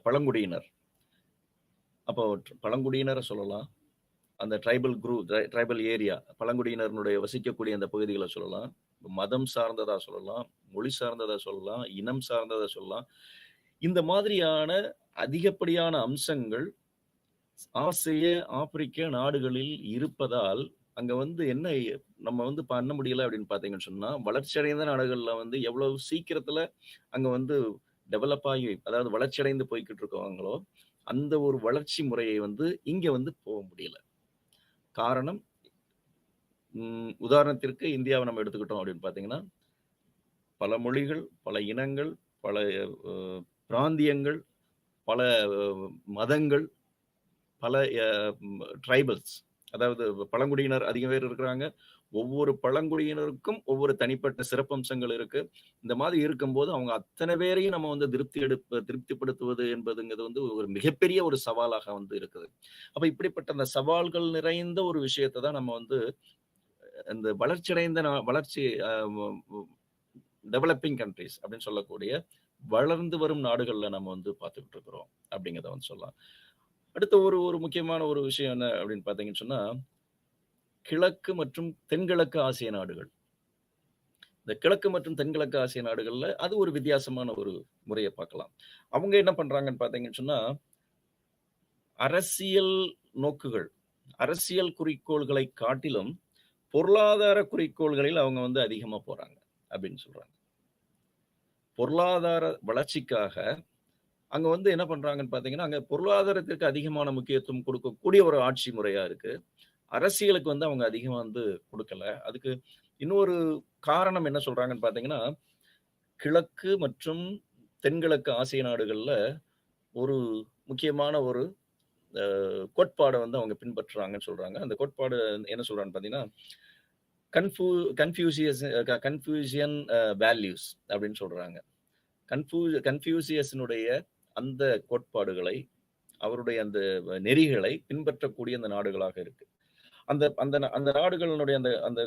பழங்குடியினர். அப்போ பழங்குடியினர சொல்லலாம். அந்த ட்ரைபல் ஏரியா பழங்குடியினருடைய வசிக்கக்கூடிய அந்த பகுதிகள சொல்லலாம். மதம் சார்ந்ததா சொல்லலாம், மொழி சார்ந்ததா சொல்லலாம், இனம் சார்ந்ததா சொல்லலாம். இந்த மாதிரியான அதிகப்படியான அம்சங்கள் ஆசிய, ஆப்பிரிக்க நாடுகளில் இருப்பதால், அங்க வந்து என்ன நம்ம வந்து பண்ண முடியல அப்படின்னு பார்த்தீங்கன்னு சொன்னா, வளர்ச்சியடைந்த நாடுகள்ல வந்து எவ்வளவு சீக்கிரத்துல அங்க வந்து டெவலப் ஆகி அதாவது வளர்ச்சியடைந்து போய்க்கிட்டு இருக்காங்களோ, அந்த ஒரு வளர்ச்சி முறையை வந்து இங்க வந்து போ முடியல. காரணம் உதாரணத்திற்கு இந்தியாவ நம்ம எடுத்துக்கிட்டோம் அப்படின்னு பார்த்தீங்கன்னா, பல மொழிகள், பல இனங்கள், பல அ பிராந்தியங்கள், பல மதங்கள், பல அ ட்ரைபல்ஸ் அதாவது பழங்குடியினர் அதிகம் பேர் இருக்கிறாங்க. ஒவ்வொரு பழங்குடியினருக்கும் ஒவ்வொரு தனிப்பட்ட சிறப்பம்சங்கள் இருக்கு. இந்த மாதிரி இருக்கும்போது, அவங்க அத்தன பேரையும் நம்ம வந்து திருப்திப்படுத்துவது என்பதுங்கிறது வந்து ஒரு மிகப்பெரிய ஒரு சவாலாக வந்து இருக்குது. அப்ப இப்படிப்பட்ட அந்த சவால்கள் நிறைந்த ஒரு விஷயத்த தான் நம்ம வந்து இந்த வளர்ச்சியடைந்த வளர்ச்சி அ வ் டெவலப்பிங் கன்ட்ரீஸ் அப்படின்னு சொல்லக்கூடிய வளர்ந்து வரும் நாடுகள்ல நம்ம வந்து பார்த்துக்கிட்டு இருக்கிறோம் அப்படிங்கிறத வந்து சொல்லலாம். அடுத்த ஒரு ஒரு முக்கியமான ஒரு விஷயம் என்ன அப்படின்னு பார்த்தீங்கன்னு சொன்னா, கிழக்கு மற்றும் தென்கிழக்கு ஆசிய நாடுகள். இந்த கிழக்கு மற்றும் தென்கிழக்கு ஆசிய நாடுகள்ல அது ஒரு வித்தியாசமான ஒரு முறைய பார்க்கலாம். அவங்க என்ன பண்றாங்கன்னு பார்த்தீங்கன்னு சொன்னா, அரசியல் நோக்குகள், அரசியல் குறிக்கோள்களை காட்டிலும் பொருளாதார குறிக்கோள்களில் அவங்க வந்து அதிகமா போறாங்க அப்படின்னு சொல்றாங்க. பொருளாதார வளர்ச்சிக்காக அங்க வந்து என்ன பண்றாங்கன்னு பார்த்தீங்கன்னா, அங்க பொருளாதாரத்திற்கு அதிகமான முக்கியத்துவம் கொடுக்கக்கூடிய ஒரு ஆட்சி முறையா இருக்கு. அரசியலுக்கு வந்து அவங்க அதிகமா வந்து குடுக்கல. அதுக்கு இன்னொரு காரணம் என்ன சொல்றாங்கன்னு பார்த்தீங்கன்னா, கிழக்கு மற்றும் தென்கிழக்கு ஆசிய நாடுகள்ல ஒரு முக்கியமான ஒரு கோட்பாட வந்து அவங்க பின்பற்றுறாங்கன்னு சொல்றாங்க. அந்த கோட்பாடு என்ன சொல்றான்னு பார்த்தீங்கன்னா, கன்ஃபூ கன்ஃப்யூசியஸ் கன்ஃப்யூசியன் வேல்யூஸ் அப்படின்னு சொல்றாங்க. கன்ஃப்யூசியஸினுடைய அந்த கோட்பாடுகளை, அவருடைய அந்த நெறிகளை பின்பற்றக்கூடிய அந்த நாடுகளாக இருக்கு. அந்த அந்த அந்த நாடுகளினுடைய அந்த அந்த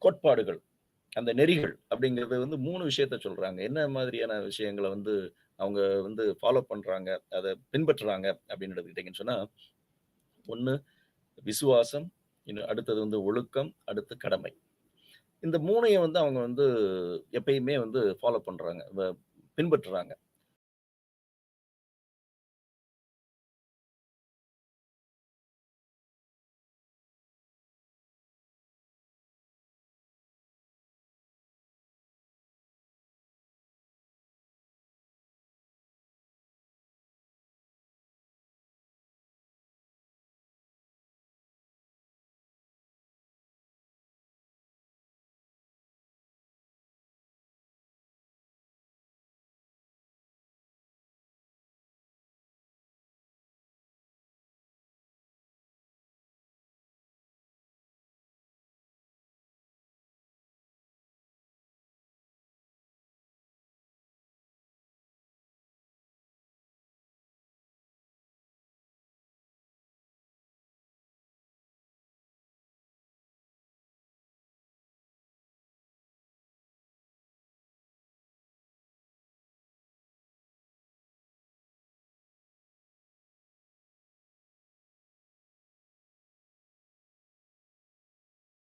கோட்பாடுகள், அந்த நெறிகள் அப்படிங்கிறது வந்து 3 விஷயத்த சொல்றாங்க. என்ன மாதிரியான விஷயங்கள வந்து அவங்க வந்து ஃபாலோ பண்றாங்க, அத பின்பற்றுறாங்க அப்படின்னு எடுத்துக்கிட்டீங்கன்னு சொன்னா, 1 விசுவாசம், அடுத்தது வந்து ஒழுக்கம், அடுத்து கடமை. இந்த 3யும் வந்து அவங்க வந்து எப்பயுமே வந்து ஃபாலோ பண்றாங்க. பின்பற்றுறாங்க.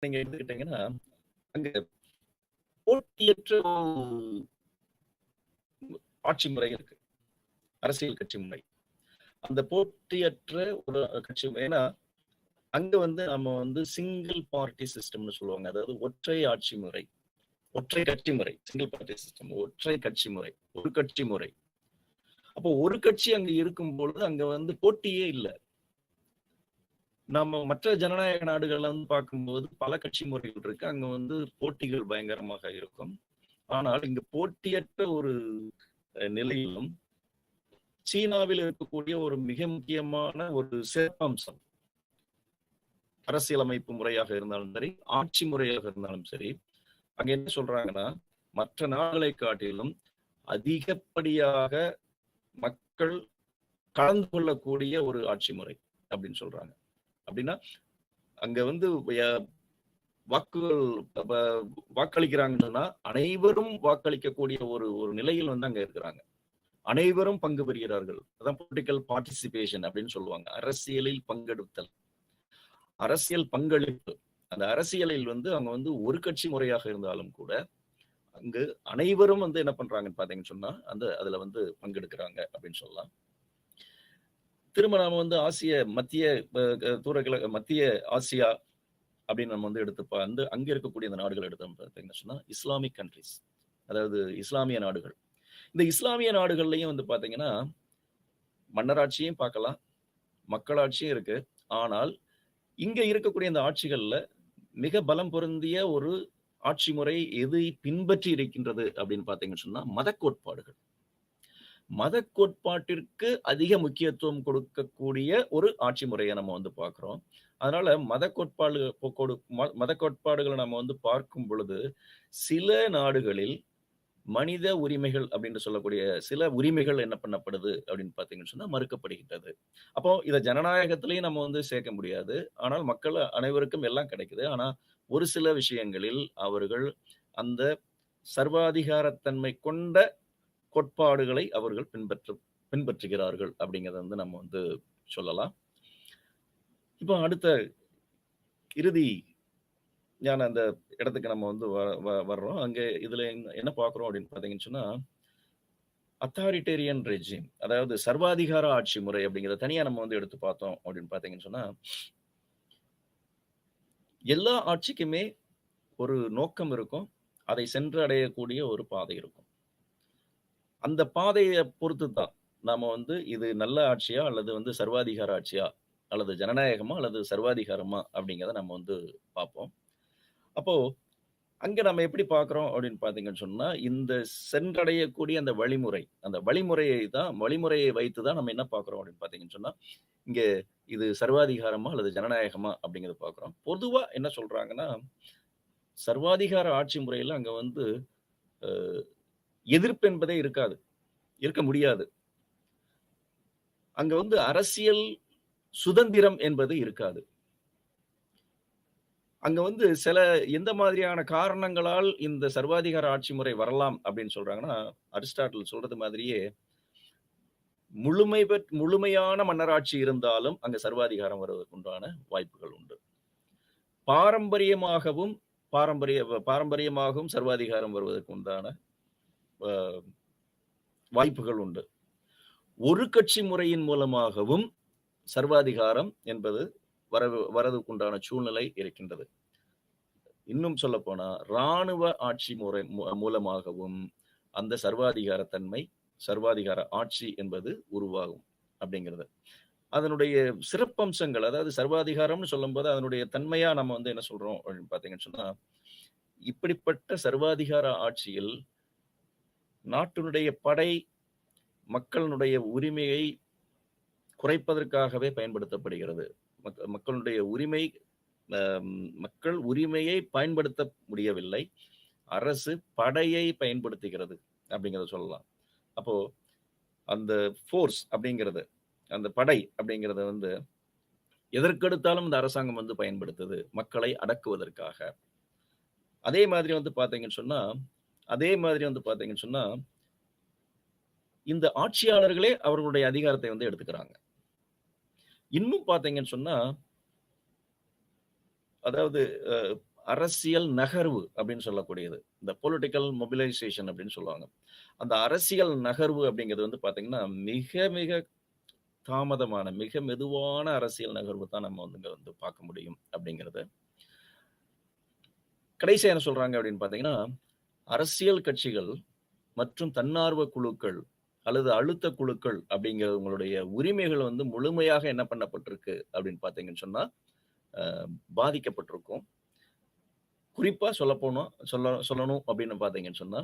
நீங்க எடுத்துக்கிட்டீங்கன்னா, அங்க போட்டியற்ற ஆட்சி முறை இருக்கு. அரசியல் கட்சி முறை. அந்த போட்டியற்ற ஒரு கட்சி ஏன்னா, அங்க வந்து நம்ம வந்து சிங்கிள் பார்ட்டி சிஸ்டம்னு சொல்லுவாங்க. அதாவது ஒற்றை ஆட்சி முறை. ஒற்றை கட்சி முறை. Single party system. ஒற்றை கட்சி முறை. ஒரு கட்சி முறை. அப்போ ஒரு கட்சி அங்க இருக்கும் பொழுது அங்க வந்து போட்டியே இல்ல. நம்ம மற்ற ஜனநாயக நாடுகள்ல வந்து பார்க்கும்போது பல கட்சி முறைகள் இருக்கு. அங்க வந்து போட்டிகள் பயங்கரமாக இருக்கும். ஆனால் இங்க போட்டியற்ற ஒரு நிலையிலும் சீனாவில் இருக்கக்கூடிய ஒரு மிக முக்கியமான ஒரு சிறப்பம்சம் அரசியலமைப்பு முறையாக இருந்தாலும் சரி, ஆட்சி முறையாக இருந்தாலும் சரி, அங்க என்ன சொல்றாங்கன்னா, மற்ற நாடுகளை காட்டிலும் அதிகப்படியாக மக்கள் கலந்து கொள்ளக்கூடிய ஒரு ஆட்சி முறை அப்படின்னு சொல்றாங்க. அப்படின்னா அங்க வந்து வாக்குகள் வாக்களிக்கிறாங்கன்னா அனைவரும் வாக்களிக்கக்கூடிய ஒரு ஒரு நிலையில் வந்து அங்க இருக்கிறாங்க. அனைவரும் பங்கு பெறுகிறார்கள். அதான் பொலிட்டிக்கல் பார்ட்டிசிபேஷன் அப்படின்னு சொல்லுவாங்க. அரசியலில் பங்கெடுத்தல், அரசியல் பங்களிப்பு. அந்த அரசியலில் வந்து அவங்க வந்து ஒரு கட்சி முறையாக இருந்தாலும் கூட அங்கு அனைவரும் வந்து என்ன பண்றாங்கன்னு பாத்தீங்கன்னு சொன்னா அதுல வந்து பங்கெடுக்கிறாங்க அப்படின்னு சொல்லலாம். திரும்ப நாம வந்து மத்திய மத்திய ஆசியா அப்படின்னு நம்ம வந்து வந்து அங்க இருக்கக்கூடிய அந்த நாடுகள் எடுத்தோம் பார்த்தீங்கன்னா சொன்னா இஸ்லாமிக் கண்ட்ரிஸ், அதாவது இஸ்லாமிய நாடுகள். இந்த இஸ்லாமிய நாடுகள்லையும் வந்து பாத்தீங்கன்னா மன்னராட்சியும் பார்க்கலாம், மக்களாட்சியும் இருக்கு. ஆனால் இங்க இருக்கக்கூடிய இந்த ஆட்சிகள்ல மிக பலம் பொருந்திய ஒரு ஆட்சி முறை எதை பின்பற்றி இருக்கின்றது அப்படின்னு பாத்தீங்கன்னு சொன்னா மத கோட்பாடுகள். மத கோட்பாட்டிற்கு அதிக முக்கியத்துவம் கொடுக்கக்கூடிய ஒரு ஆட்சி முறையை நம்ம வந்து பார்க்கிறோம். அதனால மத கோட்பாடுகளை நம்ம வந்து பார்க்கும் பொழுது சில நாடுகளில் மனித உரிமைகள் அப்படின்னு சொல்லக்கூடிய சில உரிமைகள் என்ன பண்ணப்படுது அப்படின்னு பாத்தீங்கன்னு சொன்னா மறுக்கப்படுகின்றது. அப்போ இதை ஜனநாயகத்திலையும் நம்ம வந்து சேர்க்க முடியாது. ஆனால் மக்கள் அனைவருக்கும் எல்லாம் கிடைக்குது. ஆனா ஒரு சில விஷயங்களில் அவர்கள் அந்த சர்வாதிகாரத்தன்மை கொண்ட கோட்பாடுகளை அவர்கள் பின்பற்றுகிறார்கள் அப்படிங்கிறத வந்து நம்ம வந்து சொல்லலாம். இப்போ அடுத்த இறுதி ஞான அந்த இடத்துக்கு நம்ம வந்து வர்றோம். அங்க இதுல என்ன பார்க்கிறோம் அப்படின்னு பாத்தீங்கன்னு சொன்னா அத்தாரிட்டேரியன் ரெஜிம், அதாவது சர்வாதிகார ஆட்சி முறை அப்படிங்கிறத தனியா நம்ம வந்து எடுத்து பார்த்தோம் அப்படின்னு பாத்தீங்கன்னு சொன்னா எல்லா ஆட்சிக்குமே ஒரு நோக்கம் இருக்கும், அதை சென்று அடையக்கூடிய ஒரு பாதை இருக்கும். அந்த பாதையை பொறுத்து தான் நாம வந்து இது நல்ல ஆட்சியா அல்லது வந்து சர்வாதிகார ஆட்சியா அல்லது ஜனநாயகமா அல்லது சர்வாதிகாரமா அப்படிங்கிறத நம்ம வந்து பார்ப்போம். அப்போ அங்க நம்ம எப்படி பார்க்கிறோம் அப்படின்னு பாத்தீங்கன்னு சொன்னா இந்த சென்றடையக்கூடிய அந்த வழிமுறையை வைத்து தான் நம்ம என்ன பார்க்கிறோம் அப்படின்னு பாத்தீங்கன்னு சொன்னா இங்க இது சர்வாதிகாரமா அல்லது ஜனநாயகமா அப்படிங்கிறத பார்க்கிறோம். பொதுவா என்ன சொல்றாங்கன்னா சர்வாதிகார ஆட்சி முறையில அங்க வந்து எதிர்ப்பு என்பதே இருக்க முடியாது. அங்க வந்து அரசியல் சுதந்திரம் என்பது இருக்காது. அங்க வந்து எந்த மாதிரியான காரணங்களால் இந்த சர்வாதிகார ஆட்சி முறை வரலாம் அப்படின்னு சொல்றாங்கன்னா அரிஸ்டாட்டில் சொல்றது மாதிரியே முழுமையான மன்னராட்சி இருந்தாலும் அங்க சர்வாதிகாரம் வருவதற்கு உண்டான வாய்ப்புகள் உண்டு. பாரம்பரியமாகவும் சர்வாதிகாரம் வருவதற்கு உண்டான வாய்ப்புகள் உண்டு. ஒரு கட்சி முறையின் மூலமாகவும் சர்வாதிகாரம் என்பது வரதுக்குண்டான சூழ்நிலை இருக்கின்றது. இன்னும் சொல்ல போனா இராணுவ ஆட்சி முறை மூலமாகவும் அந்த சர்வாதிகார ஆட்சி என்பது உருவாகும் அப்படிங்கிறது. அதனுடைய சிறப்பம்சங்கள், அதாவது சர்வாதிகாரம்னு சொல்லும் போது அதனுடைய தன்மையா நம்ம வந்து என்ன சொல்றோம் அப்படின்னு பாத்தீங்கன்னு சொன்னா இப்படிப்பட்ட சர்வாதிகார ஆட்சியில் நாட்டினுடைய படை மக்களுடைய உரிமையை குறைப்பதற்காகவே பயன்படுத்தப்படுகிறது. மக்கள் உரிமையை பயன்படுத்த முடியவில்லை, அரசு படையை பயன்படுத்துகிறது அப்படிங்கிறத சொல்லலாம். அப்போ அந்த ஃபோர்ஸ் அப்படிங்கிறது, அந்த படை அப்படிங்கிறத வந்து எதற்கெடுத்தாலும் இந்த அரசாங்கம் வந்து பயன்படுத்துது மக்களை அடக்குவதற்காக. அதே மாதிரி வந்து பாத்தீங்கன்னு சொன்னா இந்த ஆட்சியாளர்களே அவர்களுடைய அதிகாரத்தை வந்து எடுத்துக்கிறாங்க. இன்னும் பாத்தீங்கன்னு சொன்னா அதாவது அரசியல் நகர்வு அப்படின்னு சொல்லக்கூடியது. இந்த பொலிட்டிக்கல் மொபிலைசேஷன் அப்படின்னு சொல்லுவாங்க. அந்த அரசியல் நகர்வு அப்படிங்கிறது வந்து பார்த்தீங்கன்னா, மிக மிக தாமதமான, மிக மெதுவான அரசியல் நகர்வு தான் நம்ம வந்து இங்க வந்து பார்க்க முடியும் அப்படிங்கிறது. கடைசியா என்ன சொல்றாங்க அப்படின்னு பார்த்தீங்கன்னா, அரசியல் கட்சிகள் மற்றும் தன்னார்வ குழுக்கள் அல்லது அழுத்த குழுக்கள் அப்படிங்கிறவங்களுடைய உரிமைகள் வந்து முழுமையாக என்ன பண்ணப்பட்டிருக்கு அப்படின்னு பார்த்தீங்கன்னு சொன்னா, அ பாதிக்கப்பட்டிருக்கும். குறிப்பா சொல்லணும் அப்படின்னு பார்த்தீங்கன்னு சொன்னா,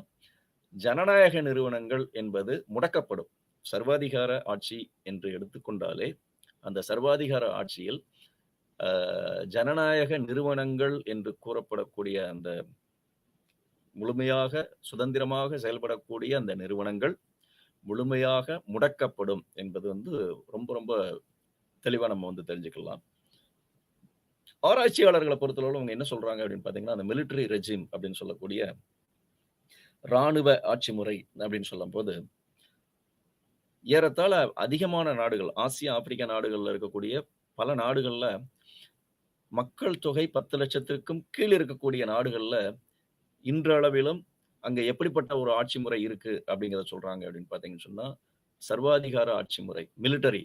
ஜனநாயக நிறுவனங்கள் என்பது முடக்கப்படும். சர்வாதிகார ஆட்சி என்று எடுத்துக்கொண்டாலே, அந்த சர்வாதிகார ஆட்சியில் அ ஜனநாயக நிறுவனங்கள் என்று கூறப்படக்கூடிய அந்த முழுமையாக சுதந்திரமாக செயல்படக்கூடிய அந்த நிறுவனங்கள் முழுமையாக முடக்கப்படும் என்பது வந்து ரொம்ப ரொம்ப தெளிவா நம்ம வந்து தெரிஞ்சுக்கலாம். ஆராய்ச்சியாளர்கள பொறுத்தளவுல அவங்க என்ன சொல்றாங்க அப்படின்னு பார்த்தீங்கன்னா, அந்த மிலிட்டரி ரெஜிம் அப்படின்னு சொல்லக்கூடிய ராணுவ ஆட்சி முறை அப்படின்னு சொல்லும்போது, ஏறத்தாழ அதிகமான நாடுகள், ஆசியா, ஆப்பிரிக்கா நாடுகள்ல இருக்கக்கூடிய பல நாடுகள்ல மக்கள் தொகை 10,00,000க்கும் கீழ் இருக்கக்கூடிய நாடுகள்ல இன்றளவிலும் அங்க எப்படிப்பட்ட ஒரு ஆட்சி முறை இருக்கு அப்படிங்கிறத சொல்றாங்க அப்படின்னு பார்த்தீங்கன்னு சொன்னா, சர்வாதிகார ஆட்சி முறை, மிலிட்டரி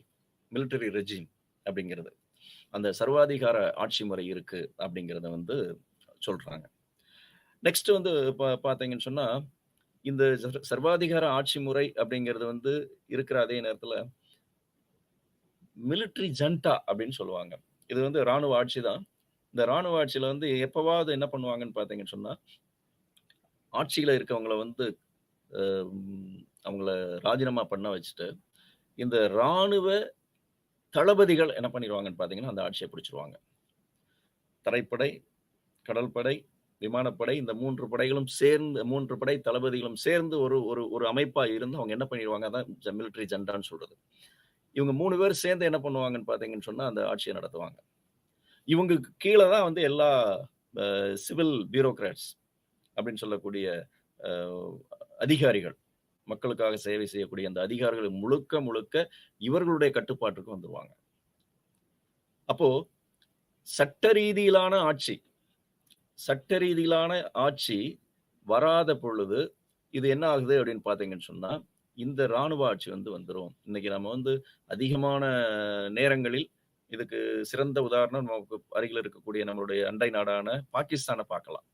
ரெஜிம் அப்படிங்கிறது. அந்த சர்வாதிகார ஆட்சி முறை இருக்கு அப்படிங்கிறத வந்து சொல்றாங்க. நெக்ஸ்ட் வந்து பார்த்தீங்கன்னு சொன்னா, இந்த சர்வாதிகார ஆட்சி முறை அப்படிங்கிறது வந்து இருக்கிற அதே நேரத்துல, மிலிட்டரி ஜன்டா அப்படின்னு சொல்லுவாங்க. இது வந்து ராணுவ ஆட்சி தான். இந்த ராணுவ ஆட்சியில வந்து எப்பவாவது என்ன பண்ணுவாங்கன்னு பார்த்தீங்கன்னு சொன்னா, ஆட்சியில இருக்கவங்கள வந்து அ அவங்கள ராஜினாமா பண்ண வச்சுட்டு, இந்த ராணுவ தளபதிகள் என்ன பண்ணிருவாங்கன்னு பார்த்தீங்கன்னா, அந்த ஆட்சிய பிடிச்சுருவாங்க. தரைப்படை, கடல் படை, விமானப்படை இந்த 3 படைகளும் சேர்ந்து 3 படை தளபதிகளும் சேர்ந்து ஒரு ஒரு ஒரு அமைப்பா இருந்து அவங்க என்ன பண்ணிருவாங்க, அதான் மிலிட்டரி ஜெண்டான்னு சொல்றது. இவங்க 3 பேர் சேர்ந்து என்ன பண்ணுவாங்கன்னு பார்த்தீங்கன்னு சொன்னா, அந்த ஆட்சிய நடத்துவாங்க. இவங்களுக்கு கீழ தான் வந்து எல்லா சிவில் பியூரோகிராட்ஸ் அப்படின்னு சொல்லக்கூடிய அ அதிகாரிகள். மக்களுக்காக சேவை செய்யக்கூடிய அந்த அதிகாரிகள் முழுக்க முழுக்க இவர்களுடைய கட்டுப்பாட்டுக்கு வந்துருவாங்க. அப்போ சட்ட ரீதியிலான ஆட்சி சட்ட ரீதியிலான ஆட்சி வராத பொழுது, இது என்ன ஆகுது அப்படின்னு பார்த்தீங்கன்னு சொன்னா, இந்த ராணுவ ஆட்சி வந்து வந்துரும். இன்னைக்கு நம்ம வந்து அதிகமான நேரங்களில் இதுக்கு சிறந்த உதாரணம் நமக்கு அருகில் இருக்கக்கூடிய நம்மளுடைய அண்டை நாடான பாகிஸ்தான பார்க்கலாம்.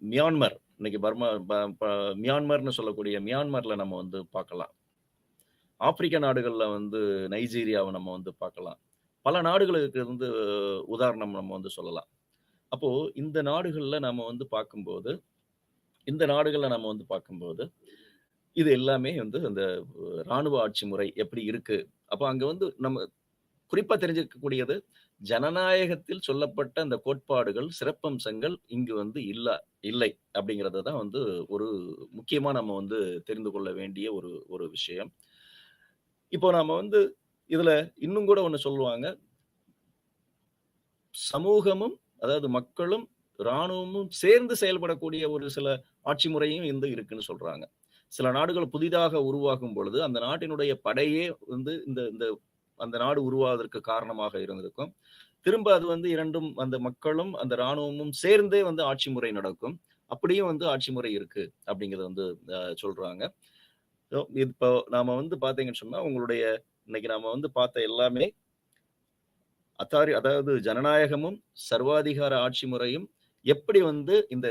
மியான்மர் இன்னைக்கு பர்மா ப ப மியான்மர்ன்னு சொல்லக்கூடிய மியான்மர்ல நம்ம வந்து பார்க்கலாம். ஆப்பிரிக்க நாடுகள்ல வந்து நைஜீரியாவ நம்ம வந்து பார்க்கலாம். பல நாடுகளுக்கு வந்து உதாரணம் நம்ம வந்து சொல்லலாம். அப்போ இந்த நாடுகள்ல நம்ம வந்து பார்க்கும்போது இந்த நாடுகள்ல நம்ம வந்து பார்க்கும்போது, இது எல்லாமே வந்து அந்த ராணுவ ஆட்சி முறை எப்படி இருக்கு? அப்ப அங்க வந்து நம்ம குறிப்பா தெரிஞ்சுக்கக்கூடியது, ஜனநாயகத்தில் சொல்லப்பட்ட அந்த கோட்பாடுகள், சிறப்பம்சங்கள் இங்கு வந்து இல்லை அப்படிங்கிறது தான் வந்து ஒரு முக்கியமா நம்ம வந்து தெரிந்து கொள்ள வேண்டிய ஒரு ஒரு விஷயம். இப்போ நாம வந்து இதுல இன்னும் கூட ஒண்ணு சொல்லுவாங்க. சமூகமும், அதாவது மக்களும், ராணுவமும் சேர்ந்து செயல்படக்கூடிய ஒரு சில ஆட்சி முறையும் வந்து இருக்குன்னு சொல்றாங்க. சில நாடுகள் புதிதாக உருவாகும் பொழுது, அந்த நாட்டினுடைய படையே வந்து இந்த இந்த அந்த நாடு உருவாவதற்கு காரணமாக இருந்திருக்கும். திரும்ப அது வந்து 2ம் அந்த மக்களும், அந்த ராணுவமும் சேர்ந்தே வந்து ஆட்சி முறை நடக்கும். அப்படியும் வந்து ஆட்சி முறை இருக்கு அப்படிங்கிறத வந்து சொல்றாங்க. இப்போ நாம வந்து பார்த்தீங்கன்னு சொன்னா, உங்களுடைய இன்னைக்கு நாம வந்து பார்த்த எல்லாமே அதாவது ஜனநாயகமும், சர்வாதிகார ஆட்சி முறையும் எப்படி வந்து இந்த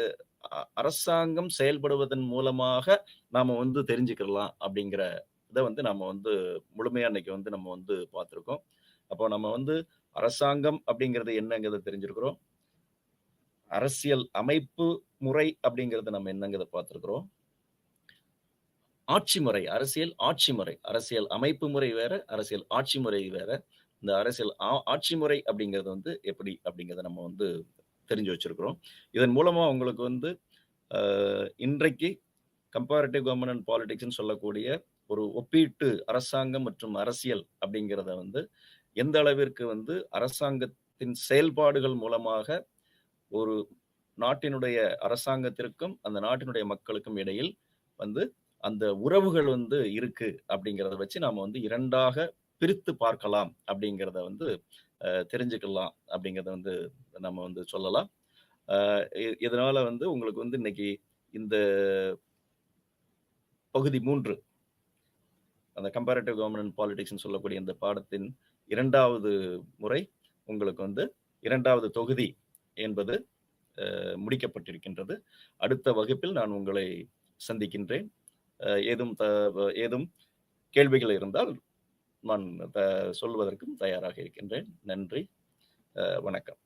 அரசாங்கம் செயல்படுவதன் மூலமாக நாம வந்து தெரிஞ்சுக்கலாம் அப்படிங்கிற இத வந்து நம்ம வந்து முழுமையா இன்னைக்கு வந்து நம்ம வந்து பார்த்திருக்கோம். அப்போ நம்ம வந்து அரசாங்கம் அப்படிங்கிறது என்னங்கிறத தெரிஞ்சிருக்கிறோம். அரசியல் அமைப்பு முறை அப்படிங்கிறது நம்ம என்னங்கிறத பார்த்திருக்கிறோம். ஆட்சி முறை, அரசியல் ஆட்சி முறை. அரசியல் அமைப்பு முறை வேற, அரசியல் ஆட்சி முறை வேற. இந்த அரசியல் ஆட்சி முறை அப்படிங்கிறது வந்து எப்படி அப்படிங்கிறத நம்ம வந்து தெரிஞ்சு வச்சிருக்கிறோம். இதன் மூலமா உங்களுக்கு வந்து அ இன்றைக்கு கம்பேரிட்டிவ் கவர்ன்மென்ட் அண்ட் பாலிடிக்ஸ்ன்னு சொல்லக்கூடிய ஒரு ஒப்பீட்டு அரசாங்கம் மற்றும் அரசியல் அப்படிங்கிறத வந்து எந்த அளவிற்கு வந்து அரசாங்கத்தின் செயல்பாடுகள் மூலமாக ஒரு நாட்டினுடைய அரசாங்கத்திற்கும், அந்த நாட்டினுடைய மக்களுக்கும் இடையில் வந்து அந்த உறவுகள் வந்து இருக்கு அப்படிங்கிறத வச்சு நாம வந்து 2ஆக பிரித்து பார்க்கலாம் அப்படிங்கிறத வந்து தெரிஞ்சுக்கலாம் அப்படிங்கிறத வந்து நம்ம வந்து சொல்லலாம். இதனால வந்து உங்களுக்கு வந்து இன்னைக்கு இந்த பகுதி 3 அந்த கம்பேரிட்டிவ் கவர்னன்ஸ் பாலிடிக்ஸ்ன்னு சொல்லக்கூடிய இந்த பாடத்தின் 2வது முறை உங்களுக்கு வந்து 2வது தொகுதி என்பது முடிக்கப்பட்டிருக்கின்றது. அடுத்த வகுப்பில் நான் உங்களை சந்திக்கின்றேன். ஏதும் கேள்விகள் இருந்தால் நான் சொல்வதற்கும் தயாராக இருக்கின்றேன். நன்றி. வணக்கம்.